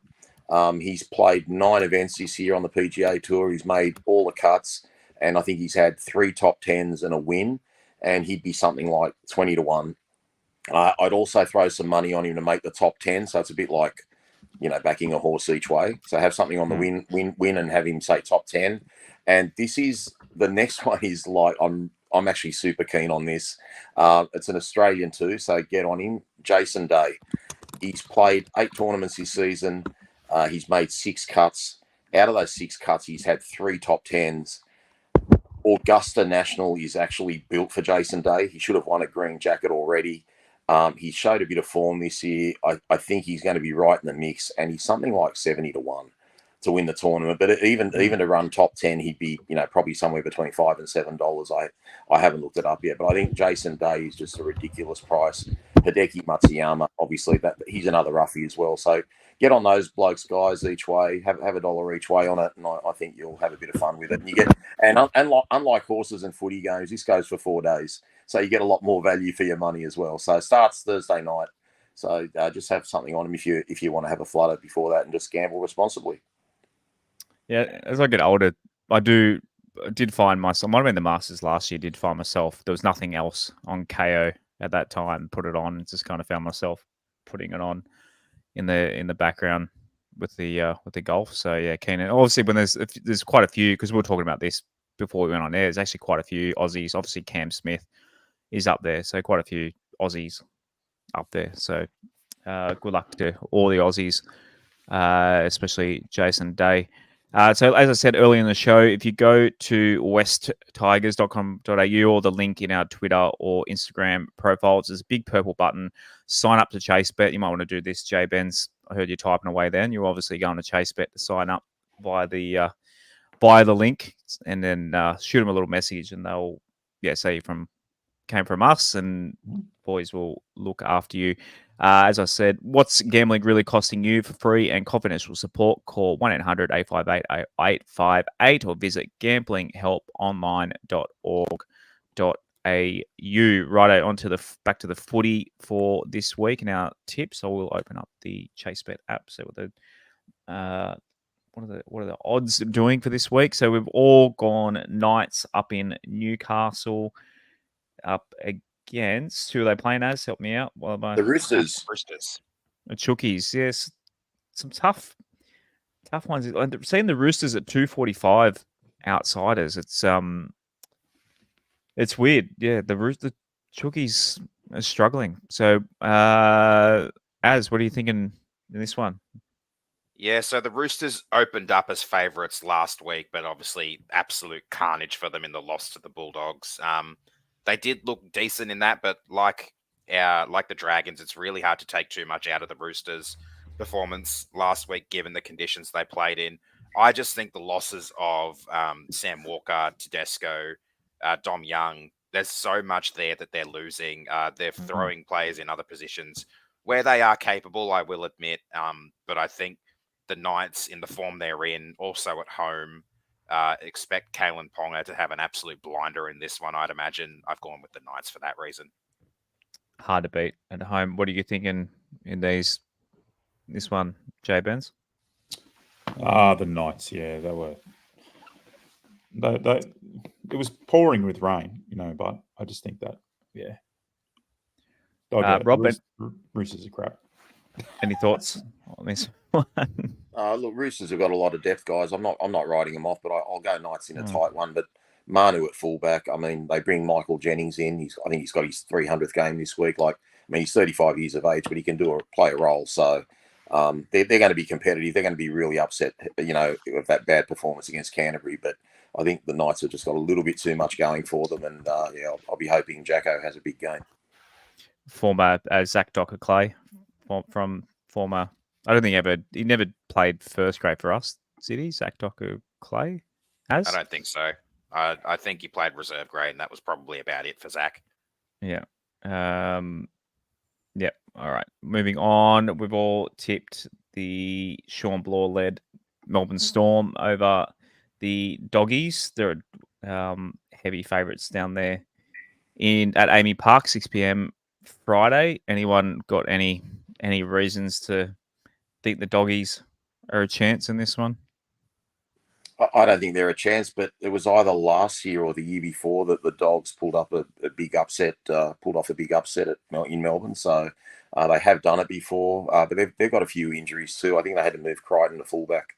He's played 9 events this year on the PGA Tour. He's made all the cuts, and I think he's had 3 top 10s and a win, and he'd be something like 20 to 1. I'd also throw some money on him to make the top 10, so it's a bit like, backing a horse each way. So have something on the win and have him say top 10. And the next one is like, I'm actually super keen on this. It's an Australian too, so get on him. Jason Day. He's played 8 tournaments this season. He's made 6 cuts. Out of those 6 cuts, he's had 3 top 10s. Augusta National is actually built for Jason Day. He should have won a green jacket already. He showed a bit of form this year. I think he's going to be right in the mix, and he's something like 70 to 1 to win the tournament. But even to run top 10, he'd be, probably somewhere between $5 and $7. I haven't looked it up yet, but I think Jason Day is just a ridiculous price. Hideki Matsuyama, obviously, he's another roughie as well. So get on those blokes, guys, each way. Have $1 each way on it, and I think you'll have a bit of fun with it. And unlike horses and footy games, this goes for 4 days, so you get a lot more value for your money as well. So it starts Thursday night. So just have something on them if you want to have a flutter before that, and just gamble responsibly. Yeah, as I get older, I did find myself. Might have been the Masters last year. Did find myself there was nothing else on KO at that time. Put it on, and just kind of found myself putting it on in the background with the golf. So yeah, keen. And obviously, when there's quite a few, because we were talking about this before we went on air. There's actually quite a few Aussies. Obviously, Cam Smith is up there, so quite a few Aussies up there. So good luck to all the Aussies, especially Jason Day. So as I said earlier in the show, if you go to westtigers.com.au or the link in our Twitter or Instagram profiles, there's a big purple button. Sign up to ChaseBet. You might want to do this, Jay Benz. I heard you typing away then. You're obviously going to ChaseBet to sign up via the via the link, and then shoot them a little message, and they'll say you came from us, and boys will look after you. As I said, what's gambling really costing you? For free and confidential support, call 1-800-858-858 or visit gamblinghelponline.org.au. Righto, on to back to the footy for this week and our tips. So we'll open up the ChaseBet app, see what the what are the odds doing for this week. So we've all gone Knights up in Newcastle, up against, who are they playing as? Help me out. The Roosters. The Chookies, yes. Some tough ones. I'm seeing the Roosters at 245 outsiders. It's weird. Yeah, the Chookies are struggling. So, Az, what are you thinking in this one? Yeah, so the Roosters opened up as favourites last week, but obviously absolute carnage for them in the loss to the Bulldogs. They did look decent in that, but like the Dragons, it's really hard to take too much out of the Roosters' performance last week, given the conditions they played in. I just think the losses of Sam Walker, Tedesco, Dom Young, there's so much there that they're losing. They're throwing players in other positions where they are capable, I will admit. But I think the Knights, in the form they're in, also at home, expect Kalen Ponga to have an absolute blinder in this one. I'd imagine I've gone with the Knights for that reason. Hard to beat at home. What are you thinking in this one, Jay Benz? The Knights, yeah, they were. It was pouring with rain, but I just think that, yeah. Rob, Roosters are crap. Any thoughts on this one? Look, Roosters have got a lot of depth, guys. I'm not writing them off, but I'll go Knights in a tight one. But Manu at fullback. I mean, they bring Michael Jennings in. I think he's got his 300th game this week. He's 35 years of age, but he can play a role. So they're going to be competitive. They're going to be really upset, with that bad performance against Canterbury. But I think the Knights have just got a little bit too much going for them. And I'll be hoping Jacko has a big game. Former Zach Docker-Clay from former. I don't think he never played first grade for us, did he? Zach Docker-Clay has? I don't think so. I think he played reserve grade, and that was probably about it for Zach. Yeah. Yep. All right. Moving on. We've all tipped the Sean Bloor-led Melbourne Storm over the Doggies. They're heavy favourites down there at Amy Park, 6 p.m. Friday. Anyone got any reasons to think the Doggies are a chance in this one? I don't think they're a chance, but it was either last year or the year before that the Dogs pulled off a big upset in Melbourne. So they have done it before, but they've got a few injuries too. I think they had to move Crichton to fullback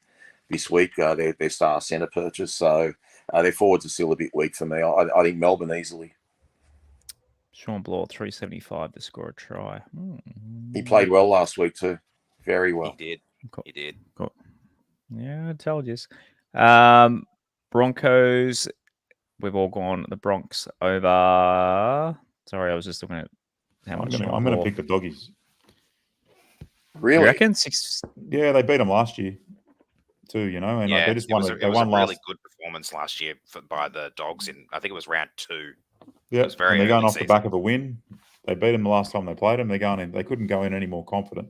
this week, their star centre purchase. So their forwards are still a bit weak for me. I think Melbourne easily. Sean Bloor, 375 to score a try. He played well last week too. Very well. He did. Cool. He did. Cool. Yeah, I told you. Broncos, we've all gone the Bronx over. Sorry, I was just looking at how much. I'm going to pick the Doggies. Really? You reckon? 6? Yeah, they beat them last year too, and they just won. It was a really good performance last year by the Dogs in, I think it was round 2. Yeah, and they're going off the back of a win. They beat them the last time they played them. They're going in. They couldn't go in any more confident.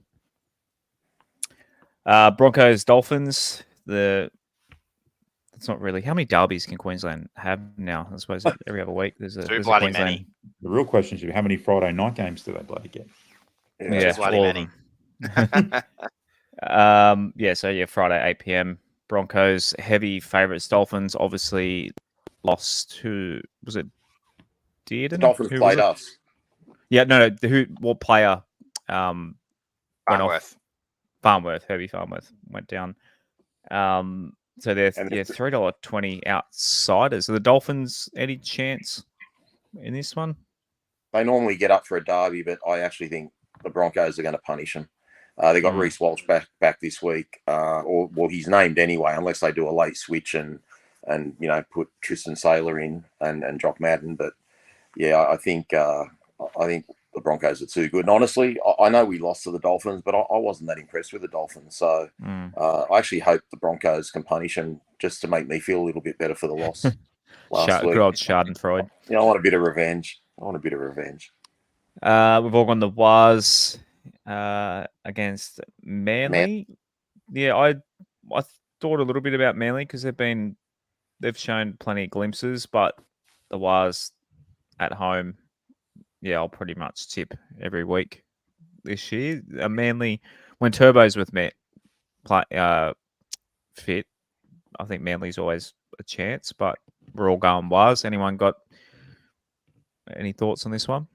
Broncos, Dolphins. It's not really. How many derbies can Queensland have now? I suppose every other week there's a bloody Queensland. many. The real question should be how many Friday night games do they bloody get? Yeah, bloody many. Friday 8 p.m. Broncos heavy favourites. Dolphins obviously lost to, was it Dearden? The Dolphins played us. Yeah, no. What player? Went off? Farnworth. Herbie Farnworth went down. So they're $3.20 outsiders. So the Dolphins, any chance in this one? They normally get up for a derby, but I actually think the Broncos are going to punish them. They got Reece Walsh back this week, or he's named anyway, unless they do a late switch and put Tristan Saylor in and drop Madden. But yeah, I think the Broncos are too good. And honestly, I know we lost to the Dolphins, but I wasn't that impressed with the Dolphins. So I actually hope the Broncos can punish him just to make me feel a little bit better for the loss last week. Good old Schadenfreude. I want a bit of revenge. We've all gone the Was against Manly. Yeah, I thought a little bit about Manly because they've shown plenty of glimpses, but the Was at home, yeah, I'll pretty much tip every week this year. Manly, when Turbo's with fit, I think Manly's always a chance, but we're all going Was. Anyone got any thoughts on this one?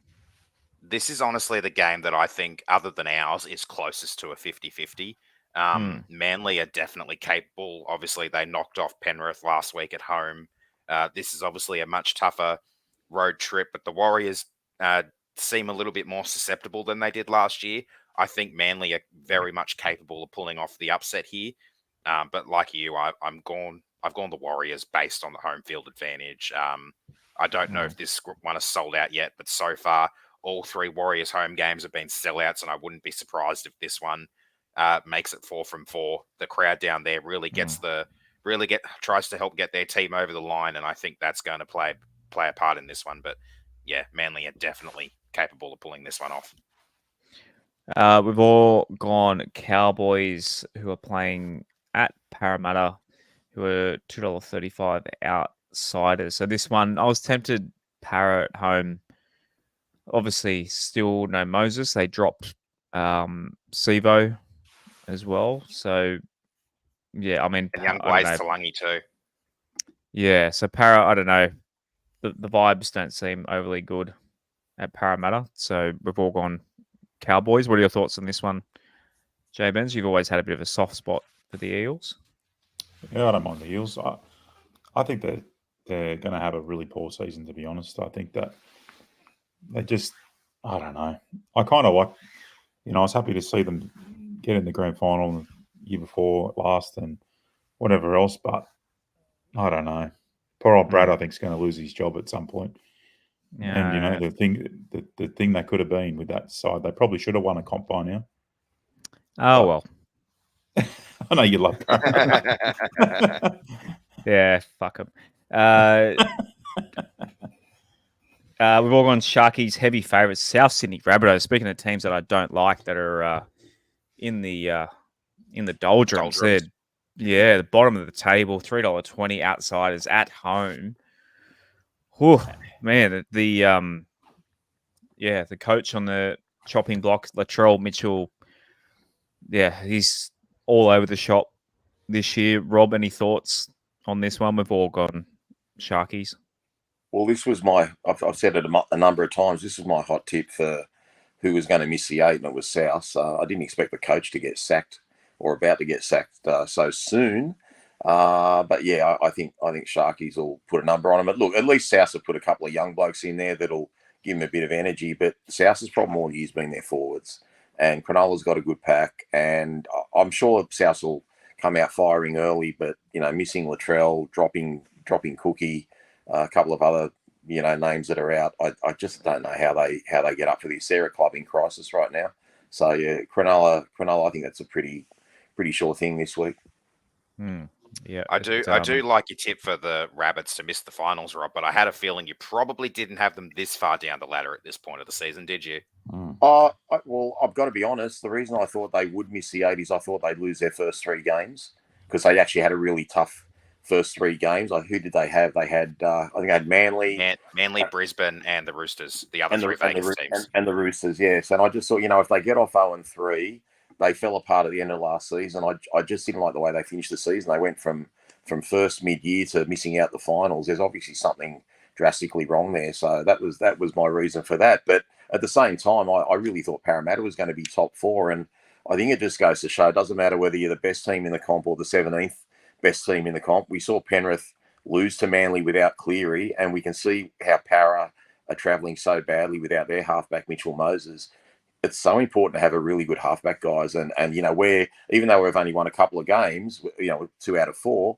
This is honestly the game that I think, other than ours, is closest to a 50-50. Manly are definitely capable. Obviously, they knocked off Penrith last week at home. This is obviously a much tougher road trip, but the Warriors seem a little bit more susceptible than they did last year. I think Manly are very much capable of pulling off the upset here. But like you, I've gone the Warriors based on the home field advantage. I don't know if this one is sold out yet, but so far, all 3 Warriors home games have been sellouts, and I wouldn't be surprised if this one makes it 4 from 4. The crowd down there really tries to help get their team over the line, and I think that's going to play a part in this one. But yeah, Manly are definitely capable of pulling this one off. We've all gone Cowboys, who are playing at Parramatta, who are $2.35 outsiders. So this one, I was tempted Parra at home. Obviously, still no Moses. They dropped Sivo as well. So, yeah, I mean... And young Blaze Talangi too. Yeah, so Parra, I don't know. The vibes don't seem overly good at Parramatta. So we've all gone Cowboys. What are your thoughts on this one, Jay Benz? You've always had a bit of a soft spot for the Eels. Yeah, I don't mind the Eels. I think that they're going to have a really poor season, to be honest. I think that they just, I don't know. I kind of like, I was happy to see them get in the grand final the year before last and whatever else, but I don't know. Poor old Brad, I think, is going to lose his job at some point. Yeah. And, the thing they could have been with that side, they probably should have won a comp by now. Oh, well. I know you love that. Yeah, fuck them. We've all gone Sharkies, heavy favourites, South Sydney Rabbitohs. Speaking of teams that I don't like that are in the doldrums. The bottom of the table, $3.20 outsiders at home. Whew, man, the coach on the chopping block, Latrell Mitchell. Yeah, he's all over the shop this year. Rob, any thoughts on this one? We've all gone Sharkies. Well, this was I've said it a number of times, this is my hot tip for who was going to miss the 8, and it was South. I didn't expect the coach to get sacked or about to get sacked so soon. But yeah, I think Sharkies will put a number on them. But look, at least South have put a couple of young blokes in there that'll give them a bit of energy. But South's problem all year has been their forwards. And Cronola's got a good pack. And I'm sure South will come out firing early, but, missing Latrell, dropping Cookie, a couple of other, names that are out. I just don't know how they get up for this. They're a club in crisis right now. So yeah, Cronulla, I think that's a pretty sure thing this week. Yeah, I do like your tip for the Rabbits to miss the finals, Rob, but I had a feeling you probably didn't have them this far down the ladder at this point of the season, did you? Well, I've got to be honest. The reason I thought they would miss the 8 is I thought they'd lose their first 3 games because they actually had a really tough first 3 games. Who did they have? They had, I think they had Manly. Manly, Brisbane, and the Roosters, the other 3 Vegas teams. And the Roosters, yes. And I just thought, if they get off 0-3, they fell apart at the end of last season. I just didn't like the way they finished the season. They went from first mid-year to missing out the finals. There's obviously something drastically wrong there. So that was my reason for that. But at the same time, I really thought Parramatta was going to be top 4. And I think it just goes to show it doesn't matter whether you're the best team in the comp or the 17th best team in the comp. We saw Penrith lose to Manly without Cleary, and we can see how Parra are travelling so badly without their halfback, Mitchell Moses. It's so important to have a really good halfback, guys. And where, even though we've only won a couple of games, 2 out of 4,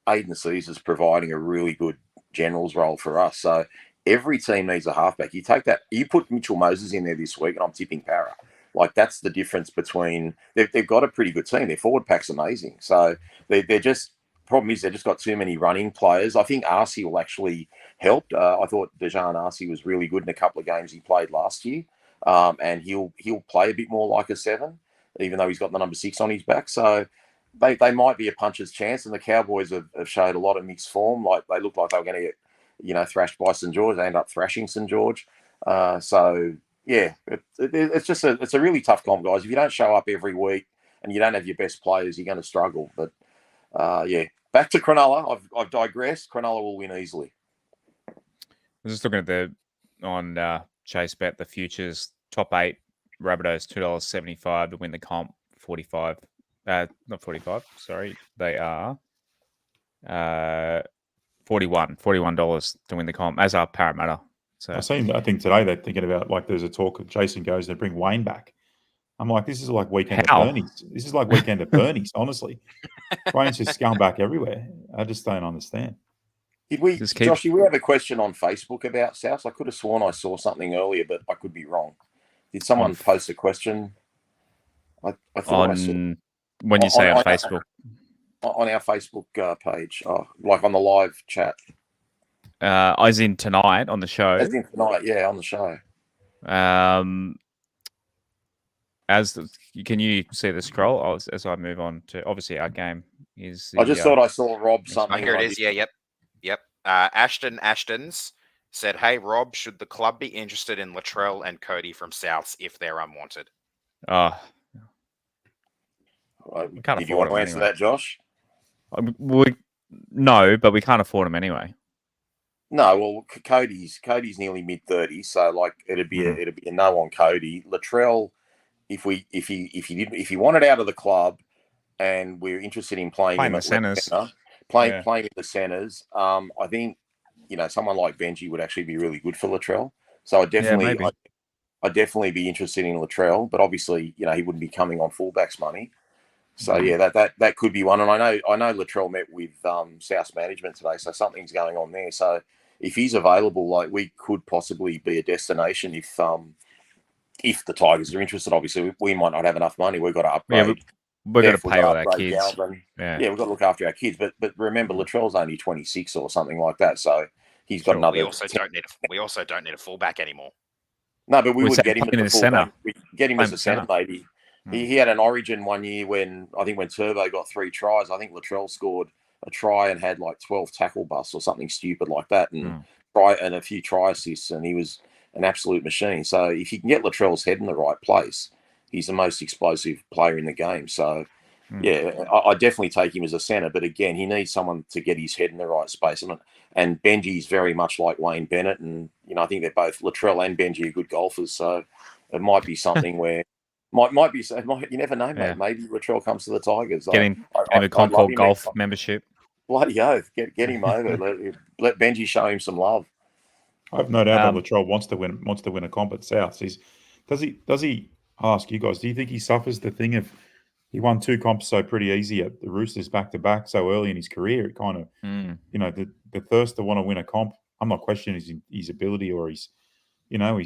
Aiden Caesar's providing a really good general's role for us. So every team needs a halfback. You take that, you put Mitchell Moses in there this week, and I'm tipping Parra. Like, that's the difference between they've got a pretty good team. Their forward pack's amazing. So they're just problem is they just got too many running players. I think Arcee will actually help. I thought Dejan Arcee was really good in a couple of games he played last year, and he'll play a bit more like a 7, even though he's got the number 6 on his back. So they might be a puncher's chance. And the Cowboys have showed a lot of mixed form. Like, they look like they were going to get thrashed by St George. They end up thrashing St George. So yeah, it's a really tough comp, guys. If you don't show up every week and you don't have your best players, you're going to struggle. But yeah, back to Cronulla. I've digressed. Cronulla will win easily. I was just looking at on Chase Bet, the futures top 8 Rabbitohs $2.75 to win the comp. 45, not 45. Sorry, they are $41 to win the comp, as are Parramatta. So I think today they're thinking about, like, there's a talk of Jason goes, they bring Wayne back. I'm like, this is like weekend at Bernie's. This is like weekend at Bernie's, honestly. Wayne's just going back everywhere. I just don't understand. Josh, we have a question on Facebook about South. I could have sworn I saw something earlier, but I could be wrong. Did someone post a question? I thought I saw. When you say on Facebook? On our Facebook page, like on the live chat. As in tonight on the show. As in tonight, yeah, on the show. Can you see the scroll as I move on to, obviously our game is. I just thought I saw Rob something. Here it is. Yeah, yep. Ashton's said, "Hey Rob, should the club be interested in Latrell and Cody from Souths if they're unwanted?" Did you want to answer that, Josh? No, but we can't afford them anyway. No, well, Cody's nearly mid-30s, so like it'd be a no on Cody. Latrell, if he wanted out of the club, and we're interested in playing him the at centres, playing in the centres, I think someone like Benji would actually be really good for Latrell. So I'd definitely be interested in Latrell, but obviously he wouldn't be coming on fullbacks money. So yeah, that could be one. And I know Latrell met with South management today, so something's going on there. So if he's available, like, we could possibly be a destination if the Tigers are interested. Obviously, we might not have enough money. We've got to upgrade. Yeah, we've got to pay all our kids. Yeah, we've got to look after our kids. But remember, Latrell's only 26 or something like that, so he's got another. We also don't need a fullback anymore. No, but we would get him at the centre. We get him as a centre, maybe. He had an Origin one year when Turbo got 3 tries. I think Latrell scored a try and had like 12 tackle busts or something stupid like that, and a few try assists, and he was an absolute machine. So if you can get Latrell's head in the right place, he's the most explosive player in the game. So yeah, I definitely take him as a centre. But again, he needs someone to get his head in the right space. And Benji's very much like Wayne Bennett, and I think they're both, Latrell and Benji, are good golfers. So it might be something where. Might be. You never know, mate. Yeah. Maybe Latrell comes to the Tigers. Getting a Concord golf membership. Bloody oath! Get him over. let Benji show him some love. I have no doubt that Latrell wants to win a comp at South. Does he? I'll ask you guys. Do you think he suffers the thing of he won 2 comps so pretty easy at the Roosters back to back so early in his career? It kind of the thirst to want to win a comp. I'm not questioning his ability or his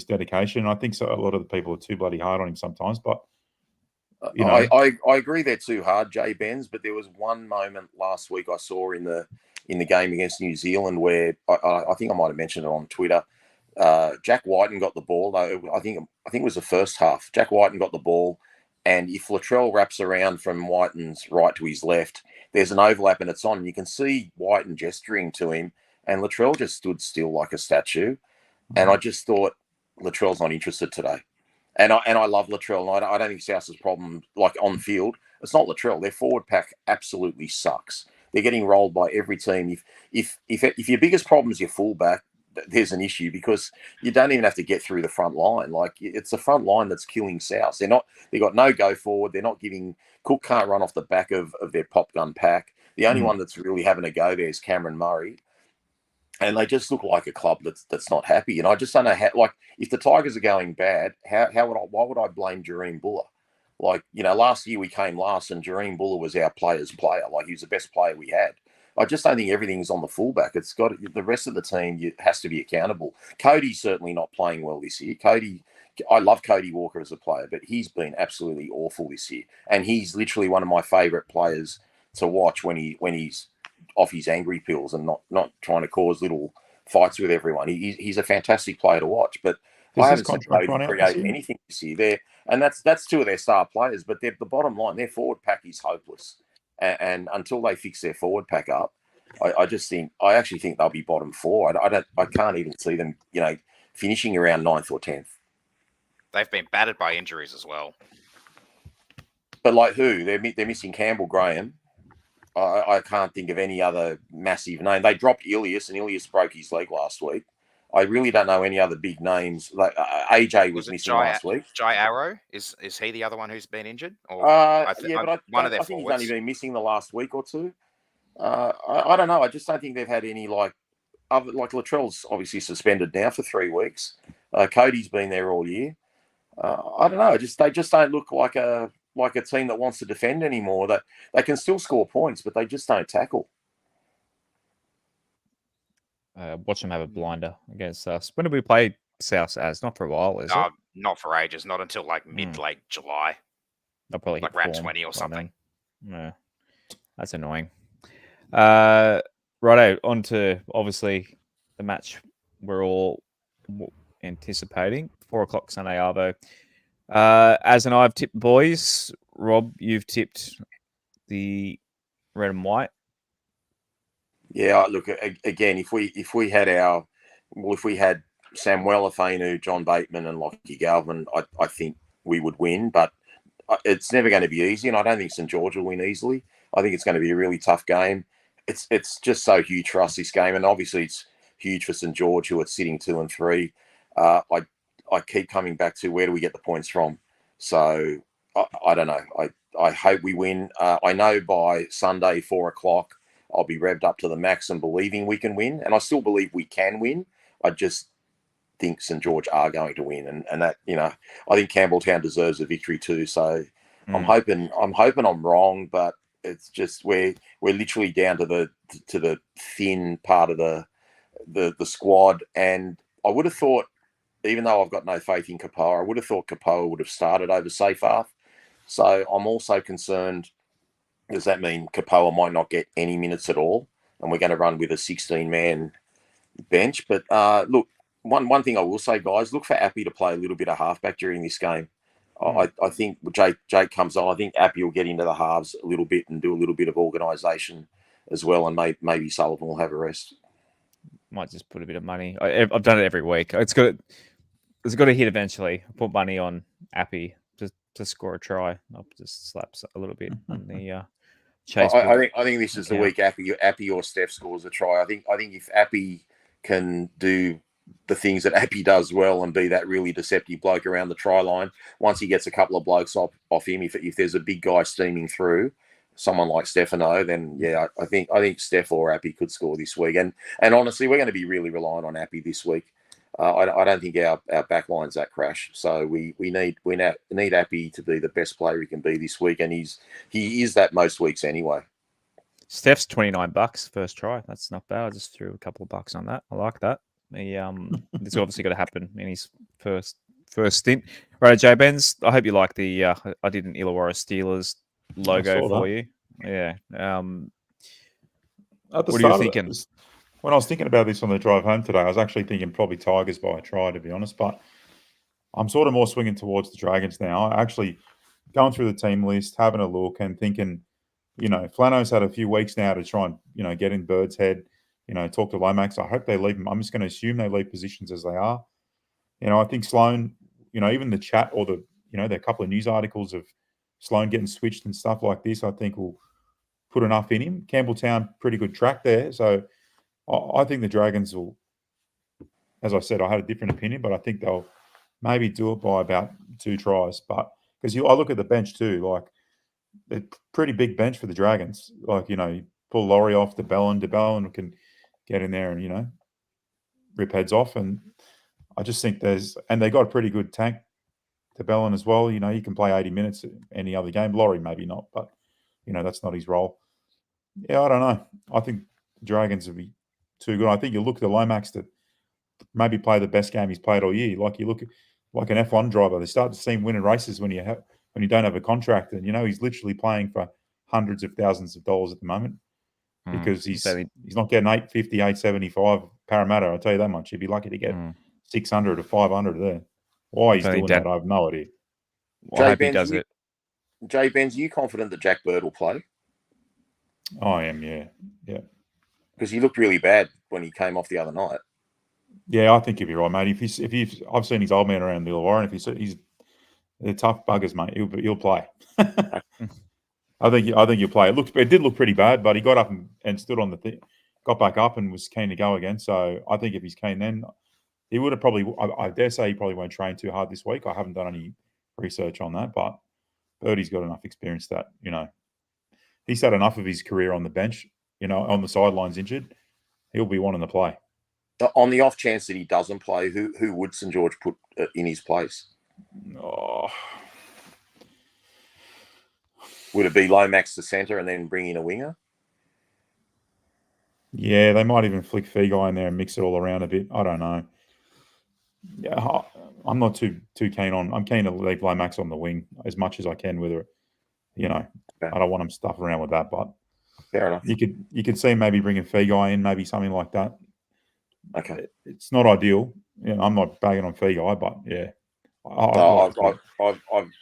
dedication. I think so. A lot of the people are too bloody hard on him sometimes, but I agree they're too hard, Jay Benz. But there was one moment last week I saw in the game against New Zealand where I think I might have mentioned it on Twitter. Jack Whiten got the ball. I think it was the first half. Jack Whiten got the ball, and if Latrell wraps around from Whiten's right to his left, there's an overlap and it's on. You can see Whiten gesturing to him, and Latrell just stood still like a statue. And I just thought Latrell's not interested today. And I love Latrell. And I don't think South's problem, like on field, it's not Latrell. Their forward pack absolutely sucks. They're getting rolled by every team. If your biggest problem is your fullback, there's an issue because you don't even have to get through the front line. Like, it's the front line that's killing South. They've got no go forward. They're not giving. Cook can't run off the back of their pop gun pack. The only one that's really having a go there is Cameron Murray. And they just look like a club that's not happy. And I just don't know how. Like, if the Tigers are going bad, why would I blame Jareem Buller? Like, last year we came last, and Jareem Buller was our player's player. Like, he was the best player we had. I just don't think everything's on the fullback. It's got the rest of the team has to be accountable. Cody's certainly not playing well this year. Cody I love Cody Walker as a player, but he's been absolutely awful this year. And he's literally one of my favourite players to watch when he's off his angry pills and not trying to cause little fights with everyone. He's a fantastic player to watch, but I haven't seen Cody create anything this year. And that's two of their star players, but the bottom line, their forward pack is hopeless. And until they fix their forward pack up, I actually think they'll be bottom four. I can't even see them, finishing around 9th or 10th. They've been battered by injuries as well. But like who? They're missing Campbell Graham. I can't think of any other massive name. They dropped Ilias, and Ilias broke his leg last week. I really don't know any other big names. Like AJ was missing last week. Jai Arrow is he the other one who's been injured? Or I think he's only been missing the last week or two. I don't know. I just don't think they've had any like Latrell's obviously suspended now for 3 weeks. Cody's been there all year. I don't know. They just don't look like a team that wants to defend anymore. That they can still score points, but they just don't tackle. Watch them have a blinder against us. When did we play South as? Not for a while, is it? Not for ages. Not until like mid-late July. They'll probably like round 20 or something. Yeah, that's annoying. Righto, on to obviously the match we're all anticipating. 4:00 Sunday Arvo. As and I've tipped boys. Rob, you've tipped the red and white. Yeah, look, again, if we had Samuel Afenu, John Bateman, and Lockie Galvin, I think we would win. But it's never going to be easy, and I don't think St George will win easily. I think it's going to be a really tough game. It's just so huge for us, this game, and obviously it's huge for St George, who are sitting 2 and 3. I keep coming back to where do we get the points from? So I don't know. I hope we win. I know by Sunday 4:00 I'll be revved up to the max and believing we can win, and I still believe we can win. I just think St George are going to win, and that I think Campbelltown deserves a victory too. So I'm hoping I'm wrong, but it's just we're literally down to the thin part of the squad, and I would have thought, even though I've got no faith in Kapoa, I would have thought Kapoa would have started over Seyfarth. So I'm also concerned, does that mean Kapoa might not get any minutes at all? And we're going to run with a 16-man bench. But look, one thing I will say, guys, look for Appy to play a little bit of halfback during this game. I think Jake comes on. I think Appy will get into the halves a little bit and do a little bit of organisation as well. And maybe Sullivan will have a rest. Might just put a bit of money. I've done it every week. It's got to hit eventually. I put money on Appy to score a try. I'll just slaps a little bit on the chase. I think this is the week Appy or Steph scores a try. I think if Appy can do the things that Appy does well and be that really deceptive bloke around the try line, once he gets a couple of blokes off him, if there's a big guy steaming through, someone like Stefano, then yeah, I think Steph or Appy could score this week. And honestly, we're going to be really reliant on Appy this week. I don't think our back line's that crash. So we need Appy to be the best player he can be this week, and he is that most weeks anyway. Steph's $29 first try. That's not bad. I just threw a couple of bucks on that. I like that. It's obviously got to happen in his first stint. Right, Jay Benz. I hope you like the I did an Illawarra Steelers logo for you. Yeah. What are you thinking? When I was thinking about this on the drive home today, I was actually thinking probably Tigers by a try, to be honest. But I'm sort of more swinging towards the Dragons now. I actually going through the team list, having a look and thinking, Flano's had a few weeks now to try and, get in Bird's head, talk to Lomax. I hope they leave him. I'm just going to assume they leave positions as they are. I think Sloan, even the chat or there are a couple of news articles of Sloan getting switched and stuff like this, I think will put enough in him. Campbelltown, pretty good track there. So I think the Dragons will, as I said, I had a different opinion, but I think they'll maybe do it by about 2 tries. But because I look at the bench too, like a pretty big bench for the Dragons. Like, you pull Laurie off DeBellin can get in there and, rip heads off. And I just think they got a pretty good tank, DeBellin as well. He can play 80 minutes any other game. Laurie maybe not, but, that's not his role. Yeah, I don't know. I think the Dragons will be too good. I think you look at the Lomax to maybe play the best game he's played all year. Like you look at like an F1 driver. They start to see him winning races when you don't have a contract, and he's literally playing for hundreds of thousands of dollars at the moment because he's not getting 850, 875 Parramatta. I'll tell you that much. He'd be lucky to get 600 or 500 there. Why he's doing that, I have no idea. Well, I hope he does it. Jay Benz, are you confident that Jack Bird will play? I am, yeah. Because he looked really bad when he came off the other night. Yeah, I think he'll be right, mate. I've seen his old man around the Illawarra, and if they're tough buggers, mate. He'll play. I think he'll play. It did look pretty bad, but he got up and stood on the thing, got back up and was keen to go again. So I think if he's keen, then he would have probably. I dare say he probably won't train too hard this week. I haven't done any research on that, but Birdie's got enough experience that he's had enough of his career on the bench. On the sidelines injured, he'll be wanting to play. On the off chance that he doesn't play, who would St George put in his place? Oh. Would it be Lomax to centre and then bring in a winger? Yeah, they might even flick Figai in there and mix it all around a bit. I don't know. Yeah, I'm not too keen on. I'm keen to leave Lomax on the wing as much as I can. Whether I don't want him stuffing around with that, but fair enough. You could see maybe bringing Figai in, maybe something like that. Okay, it's not ideal. I'm not bagging on Figai, but yeah.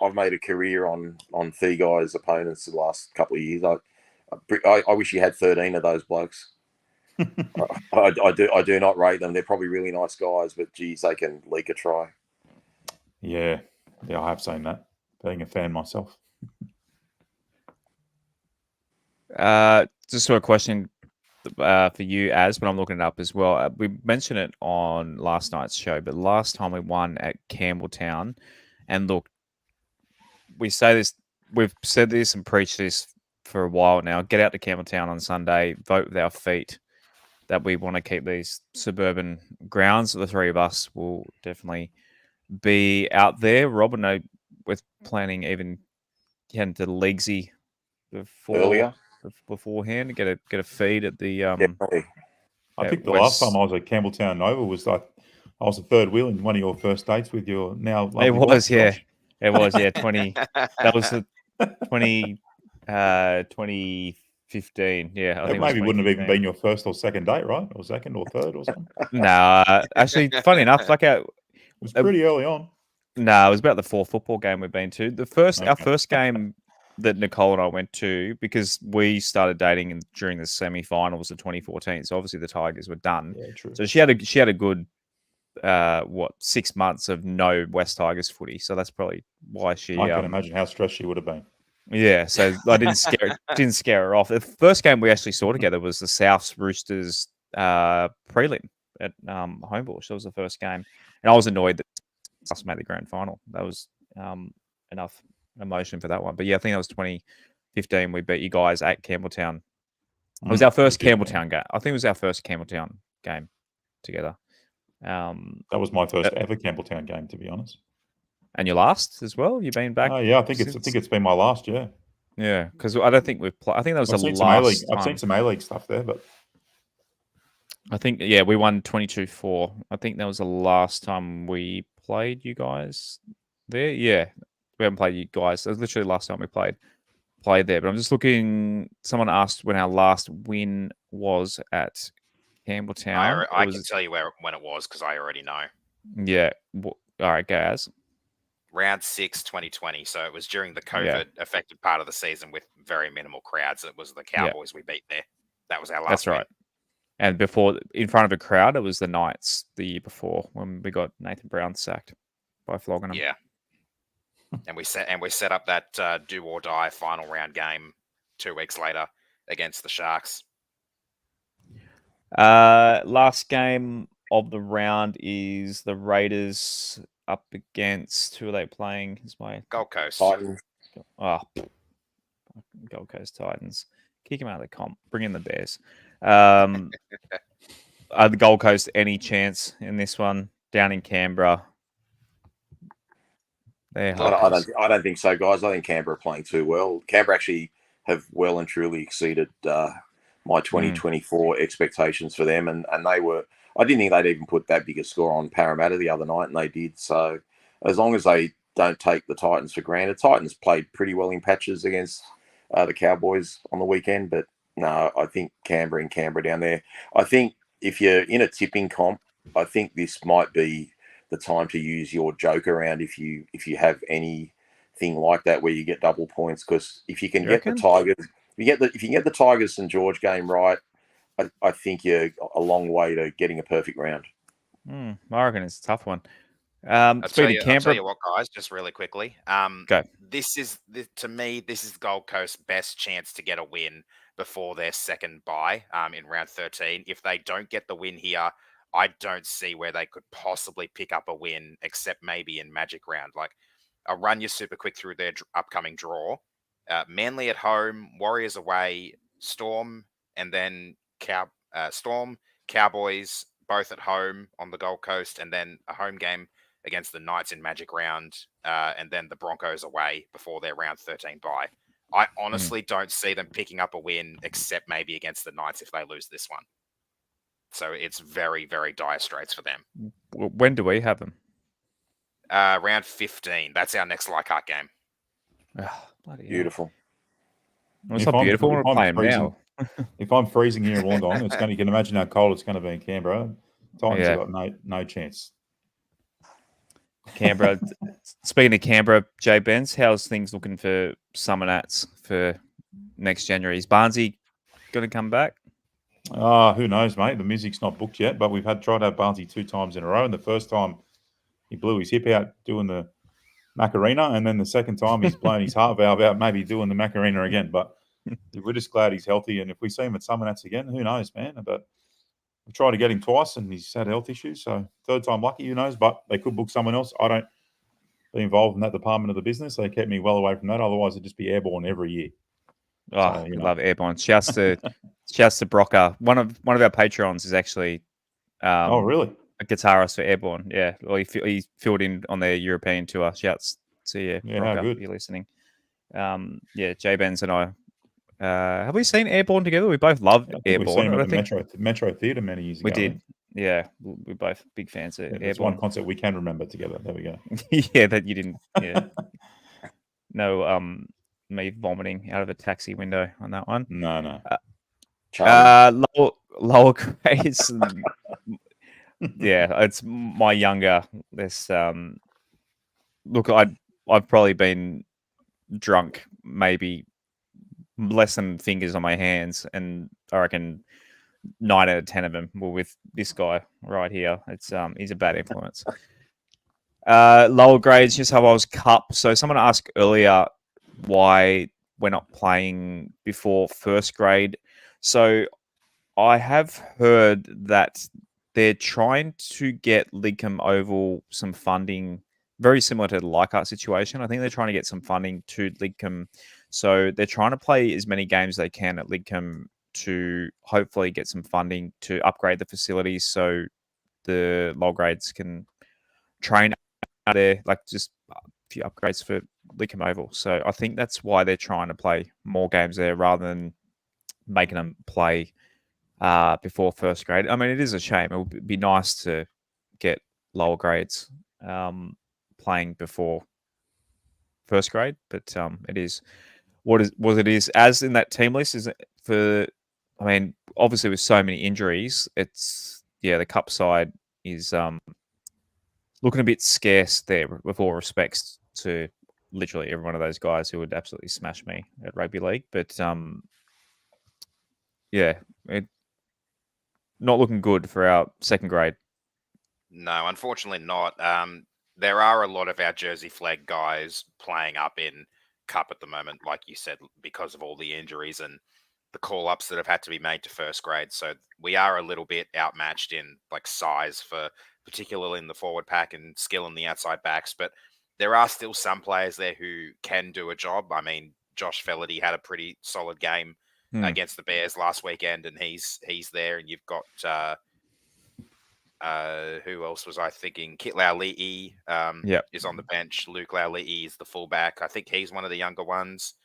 I've made a career on Figai's opponents the last couple of years. I wish you had 13 of those blokes. I do not rate them. They're probably really nice guys, but geez, they can leak a try. Yeah, I have seen that. Being a fan myself. Just a question for you, but I'm looking it up as well. We mentioned it on last night's show, but last time we won at Campbelltown, and look, we say this, we've said this and preached this for a while now. Get out to Campbelltown on Sunday, vote with our feet that we want to keep these suburban grounds. The three of us will definitely be out there. Rob, I know we're planning even heading to Leaguesy beforehand to get a feed at the. I think the last time I was at Campbelltown Nova was I was the third wheel in one of your first dates with your now lovely It was, wife, Josh. It was, 20. That was the 2015. Yeah, I think maybe wouldn't have even been your first or second date, right? Or second or third or something. No, actually, funny enough, it was pretty early on. No, it was about the fourth football game we've been to. Our first game that Nicole and I went to, because we started dating during the semi-finals of 2014. So obviously the Tigers were done. Yeah, true. So she had a good 6 months of no West Tigers footy. So that's probably why she. I can imagine how stressed she would have been. Yeah, so I didn't scare her off. The first game we actually saw together was the Souths Roosters prelim at Homebush. That was the first game, and I was annoyed that Souths made the grand final. That was enough emotion for that one. But yeah, I think that was 2015. We beat you guys at Campbelltown. It was our first Campbelltown game. I think it was our first Campbelltown game together. That was my first ever Campbelltown game, to be honest. And your last as well? You've been back? Yeah, I think it's been my last. Yeah, because I don't think we've played. I think that was I've seen some A-League stuff there, but I think we won 22-4. I think that was the last time we played you guys there. Yeah, we haven't played you guys. That was literally the last time we played there. But I'm just looking. Someone asked when our last win was at Campbelltown. I can tell you when it was because I already know. Yeah. All right, guys. Round 6, 2020. So it was during the COVID-affected part of the season with very minimal crowds. It was the Cowboys we beat there. That was our last. That's right. And before, in front of a crowd, it was the Knights the year before when we got Nathan Brown sacked by flogging him. Yeah. and we set up that do or die final round game 2 weeks later against the Sharks. Last game of the round is the Raiders up against, who are they playing? Is my Gold Coast Titans. Oh, Gold Coast Titans. Kick them out of the comp. Bring in the Bears. Are the Gold Coast any chance in this one down in Canberra? I don't think so, guys. I think Canberra are playing too well. Canberra actually have well and truly exceeded my 2024 expectations for them, and they were. I didn't think they'd even put that big a score on Parramatta the other night, and they did. So as long as they don't take the Titans for granted. Titans played pretty well in patches against the Cowboys on the weekend, but no, I think Canberra down there. I think if you're in a tipping comp, I think this might be the time to use your joke around if you have anything like that where you get double points, because if you can get the Tigers, if you can get the Tigers St George game right, I think you're a long way to getting a perfect round. I reckon it's a tough one. I'll tell you what, guys, just really quickly. Go. To me, this is Gold Coast's best chance to get a win before their second bye in round 13. If they don't get the win here, I don't see where they could possibly pick up a win except maybe in Magic Round. Like, I'll run you super quick through their upcoming draw. Manly at home, Warriors away, Storm, and then Storm, Cowboys, both at home on the Gold Coast, and then a home game against the Knights in Magic Round, and then the Broncos away before their round 13 bye. I honestly don't see them picking up a win except maybe against the Knights if they lose this one. So it's very, very dire straits for them. When do we have them? Round 15. That's our next Leichhardt game. Oh, bloody beautiful. Well, it's not beautiful. We're playing now. If I'm freezing here in Wollongong, you can imagine how cold it's going to be in Canberra. Titans have got no chance. Canberra. Speaking of Canberra, Jay Benz, how's things looking for Summer Nats for next January? Is Barnesy going to come back? Who knows, mate? The music's not booked yet, but we've tried to have Barnesy 2 times in a row. And the first time he blew his hip out doing the Macarena, and then the second time he's blown his heart valve out, maybe doing the Macarena again. But we're just glad he's healthy. And if we see him at Summer Nats again, who knows, man? But we tried to get him twice, and he's had health issues. So third time lucky, who knows? But they could book someone else. I don't be involved in that department of the business. They kept me well away from that. Otherwise, it'd just be airborne every year. Oh, so, love airborne. Shouts to Brocker. One of our Patreons is actually really? A guitarist for Airborne. Yeah. Well, he filled in on their European tour. Shouts to you, Brocker, good. if you're listening. Jay Benz and I. Have we seen Airborne together? We both love Airborne. We've seen him at the Metro Theatre many years ago. We did. Yeah. We're both big fans of Airborne. That's one concert we can remember together. There we go. Yeah, that you didn't. Yeah. No, me vomiting out of a taxi window on that one. No. Lower grades. Yeah, it's my younger. This look, I've probably been drunk maybe less than fingers on my hands, and I reckon 9 out of 10 of them were with this guy right here. It's he's a bad influence. Lower grades, just how I was cup. So someone asked earlier why we're not playing before first grade. So I have heard that they're trying to get Lidcombe Oval some funding, very similar to the Leichhardt situation. I think they're trying to get some funding to Lidcombe. So they're trying to play as many games they can at Lidcombe to hopefully get some funding to upgrade the facilities so the low grades can train out there, like just a few upgrades for Lidcombe Oval. So I think that's why they're trying to play more games there rather than making them play before first grade. I mean, it is a shame. It would be nice to get lower grades playing before first grade, but it is what it is. As in that team list, is it for? I mean, obviously with so many injuries, it's the cup side is looking a bit scarce there. With all respects to literally every one of those guys who would absolutely smash me at rugby league, but not looking good for our second grade. No, unfortunately not. There are a lot of our Jersey flag guys playing up in Cup at the moment, like you said, because of all the injuries and the call-ups that have had to be made to first grade. So we are a little bit outmatched in like size, for particularly in the forward pack, and skill in the outside backs. But there are still some players there who can do a job. I mean, Josh Felaherty had a pretty solid game against the Bears last weekend, and he's there. And you've got who else was I thinking? Kit Lau-Le'i is on the bench. Luke Lau-Le'i is the fullback. I think he's one of the younger ones.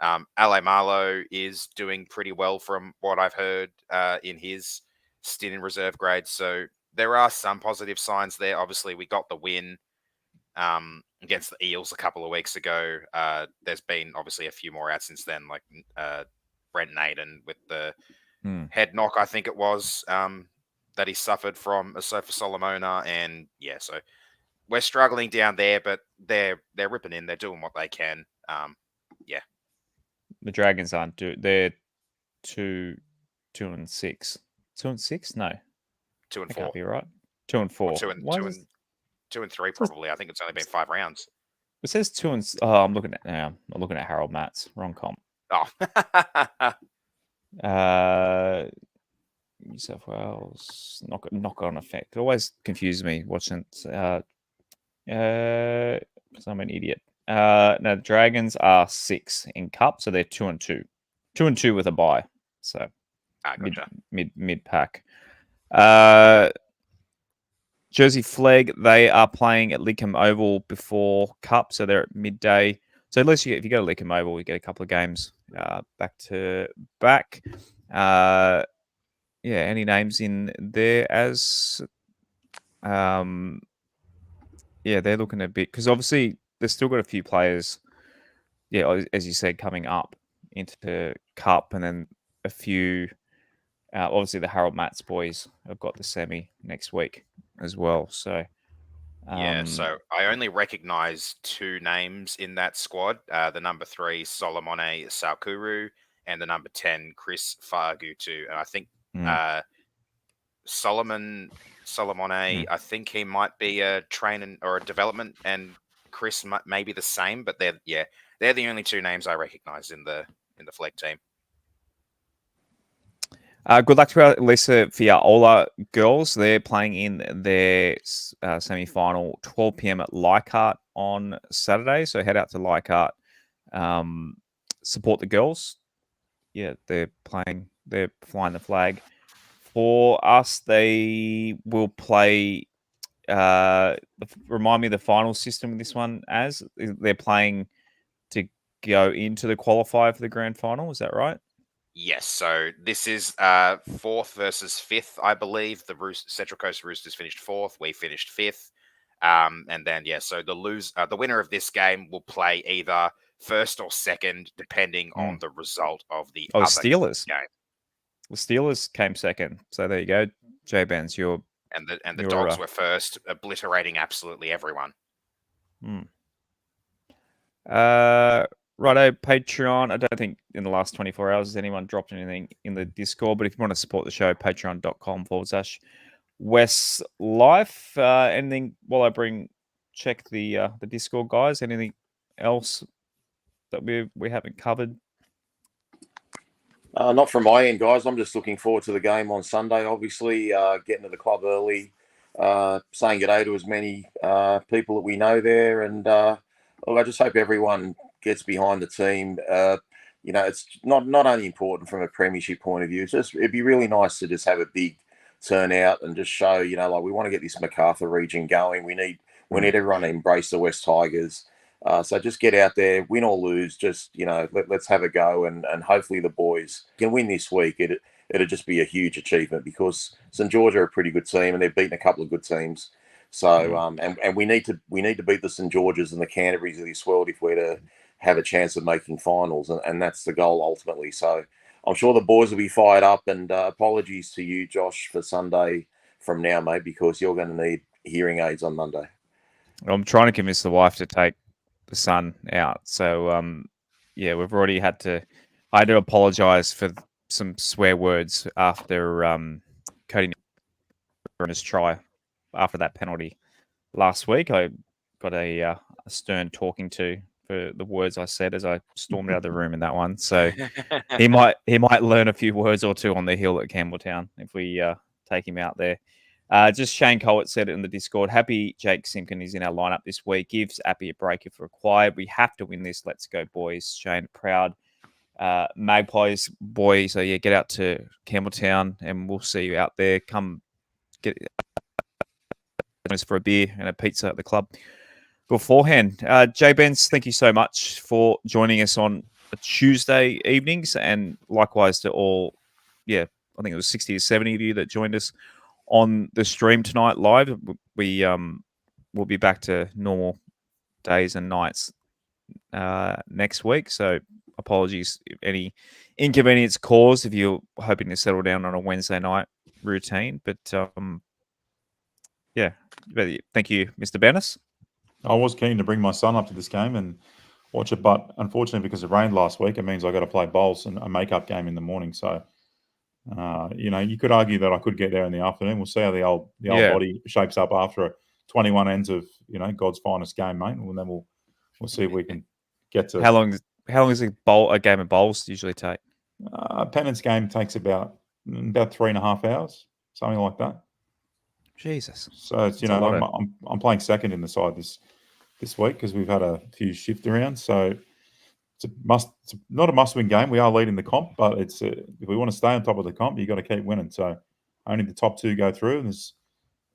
Ale Marlow is doing pretty well from what I've heard in his stint in reserve grade. So there are some positive signs there. Obviously, we got the win against the Eels a couple of weeks ago. There's been obviously a few more out since then, like Brent Naden with the head knock, I think it was, that he suffered from Asofa Solomona. And yeah, so we're struggling down there, but they're ripping in. They're doing what they can. Yeah. The Dragons aren't. They're 2-6. 2-6? No. 2-4. That can't be right. 2-4. Or 2 and 3 probably. I think it's only been 5 rounds. It says 2 and. Oh, I'm looking at Harold Matts. Wrong comp. Oh. New South Wales knock-on effect. It always confuses me watching. Because I'm an idiot. No, the Dragons are 6 in Cup, so they're 2-2. 2-2 with a bye. So Gotcha. mid pack. Jersey Flegg, they are playing at Lidcombe Oval before Cup, so they're at midday. So at least if you go to Lidcombe Oval, you get a couple of games back to back. Any names in there as they're looking a bit, because obviously they've still got a few players, as you said, coming up into Cup, and then a few. Obviously, the Harold Matts boys have got the semi next week as well. So so I only recognise 2 names in that squad: the number 3 Solomone Saukuru and the number 10 Chris Faagutu. And I think Solomone, I think he might be a training or a development, and Chris may be the same. But they're the only 2 names I recognise in the Flegg team. Good luck to our Lisa Fiaola girls. They're playing in their semi-final 12 p.m. at Leichhardt on Saturday. So head out to Leichhardt, support the girls. Yeah, they're flying the flag. For us, they will play. Remind me of the final system of this one, as they're playing to go into the qualifier for the grand final. Is that right? Yes, so this is 4th versus 5th, I believe. The Central Coast Roosters finished 4th. We finished 5th. And then, so the winner of this game will play either 1st or 2nd, depending on the result of the other Steelers game. The Steelers came 2nd. So there you go. J-Benz, and the Dogs were 1st, obliterating absolutely everyone. Righto, Patreon. I don't think in the last 24 hours has anyone dropped anything in the Discord, but if you want to support the show, patreon.com/WestsLife. Anything while I check the Discord, guys? Anything else that we haven't covered? Not from my end, guys. I'm just looking forward to the game on Sunday, obviously, getting to the club early, saying good day to as many people that we know there. And I just hope everyone gets behind the team. It's not only important from a premiership point of view. It'd be really nice to just have a big turnout and just show, we want to get this Macarthur region going. We need everyone to embrace the West Tigers. So just get out there, win or lose. Just let's have a go, and hopefully the boys can win this week. It'll just be a huge achievement, because St George are a pretty good team and they've beaten a couple of good teams. So and we need to beat the St Georges and the Canterburys of this world if we're to have a chance of making finals, and that's the goal ultimately. So I'm sure the boys will be fired up, and apologies to you, Josh, for Sunday from now, mate, because you're going to need hearing aids on Monday. I'm trying to convince the wife to take the son out. So we've already I had to apologise for some swear words after Cody Nicholas' try after that penalty last week. I got a stern talking to for the words I said as I stormed out of the room in that one. So he might learn a few words or two on the hill at Campbelltown if we take him out there. Just Shane Colett said it in the Discord. Happy Jake Simpkin is in our lineup this week. Gives Appy a break if required. We have to win this. Let's go, boys. Shane, proud Magpies boy. So get out to Campbelltown and we'll see you out there. Come get for a beer and a pizza at the club beforehand. Jay Benz, thank you so much for joining us on Tuesday evenings, and likewise to all, I think it was 60 or 70 of you that joined us on the stream tonight live. We will be back to normal days and nights next week. So apologies if any inconvenience caused if you're hoping to settle down on a Wednesday night routine. But yeah, thank you, Mr. Bennis. I was keen to bring my son up to this game and watch it, but unfortunately, because it rained last week, it means I got to play bowls and a make-up game in the morning. So, you could argue that I could get there in the afternoon. We'll see how the old body shapes up after 21 ends of God's finest game, mate. And then we'll see if we can get to. How long does a game of bowls usually take? Pennant's game takes about 3.5 hours, something like that. Jesus. So it's I'm playing second in the side this week because we've had a few shift around. So it's not a must-win game. We are leading the comp, but if we want to stay on top of the comp, you've got to keep winning. So only the top two go through, and it's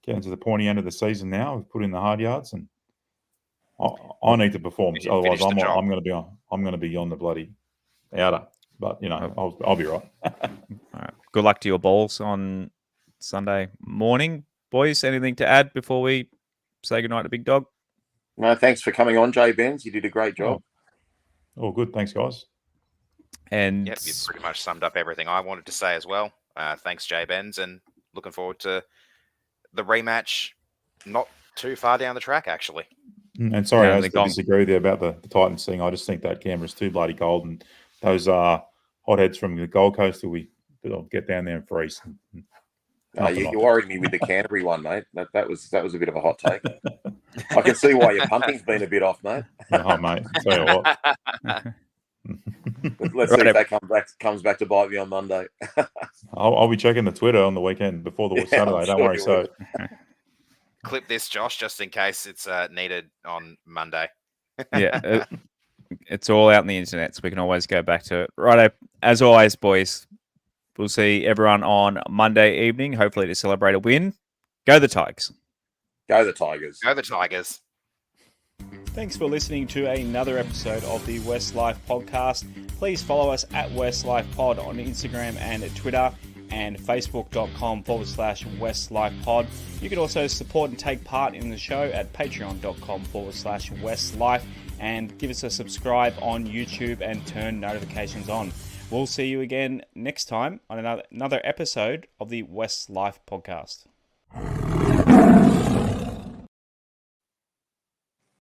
getting to the pointy end of the season now. We've put in the hard yards, and I need to perform. Otherwise, I'm going to be on the bloody outer. But I'll be right. All right. Good luck to your balls on Sunday morning, boys. Anything to add before we say goodnight to Big Dog? No, thanks for coming on, Jay Benz. You did a great job. Oh, good. Thanks, guys. And yep, you pretty much summed up everything I wanted to say as well. Thanks, Jay Benz, and looking forward to the rematch not too far down the track, actually. And sorry, I disagree with you about the Titans thing. I just think that Canberra's too bloody cold, and those hotheads from the Gold Coast will get down there and freeze. You worried me with the Canterbury one, mate. That was a bit of a hot take. I can see why your pumping's been a bit off, mate. Oh, mate. Tell you what. Let's see if that comes back to bite me on Monday. I'll be checking the Twitter on the weekend before the Saturday. Don't worry. So clip this, Josh, just in case it's needed on Monday. Yeah, it's all out on the internet, so we can always go back to it. Righto. As always, boys, we'll see everyone on Monday evening, hopefully to celebrate a win. Go the Tigers. Go the Tigers. Go the Tigers. Thanks for listening to another episode of the WestsLife Podcast. Please follow us at WestsLife Pod on Instagram and Twitter and facebook.com/WestsLife Pod. You can also support and take part in the show at patreon.com/WestsLife and give us a subscribe on YouTube and turn notifications on. We'll see you again next time on another episode of the WestsLife Podcast.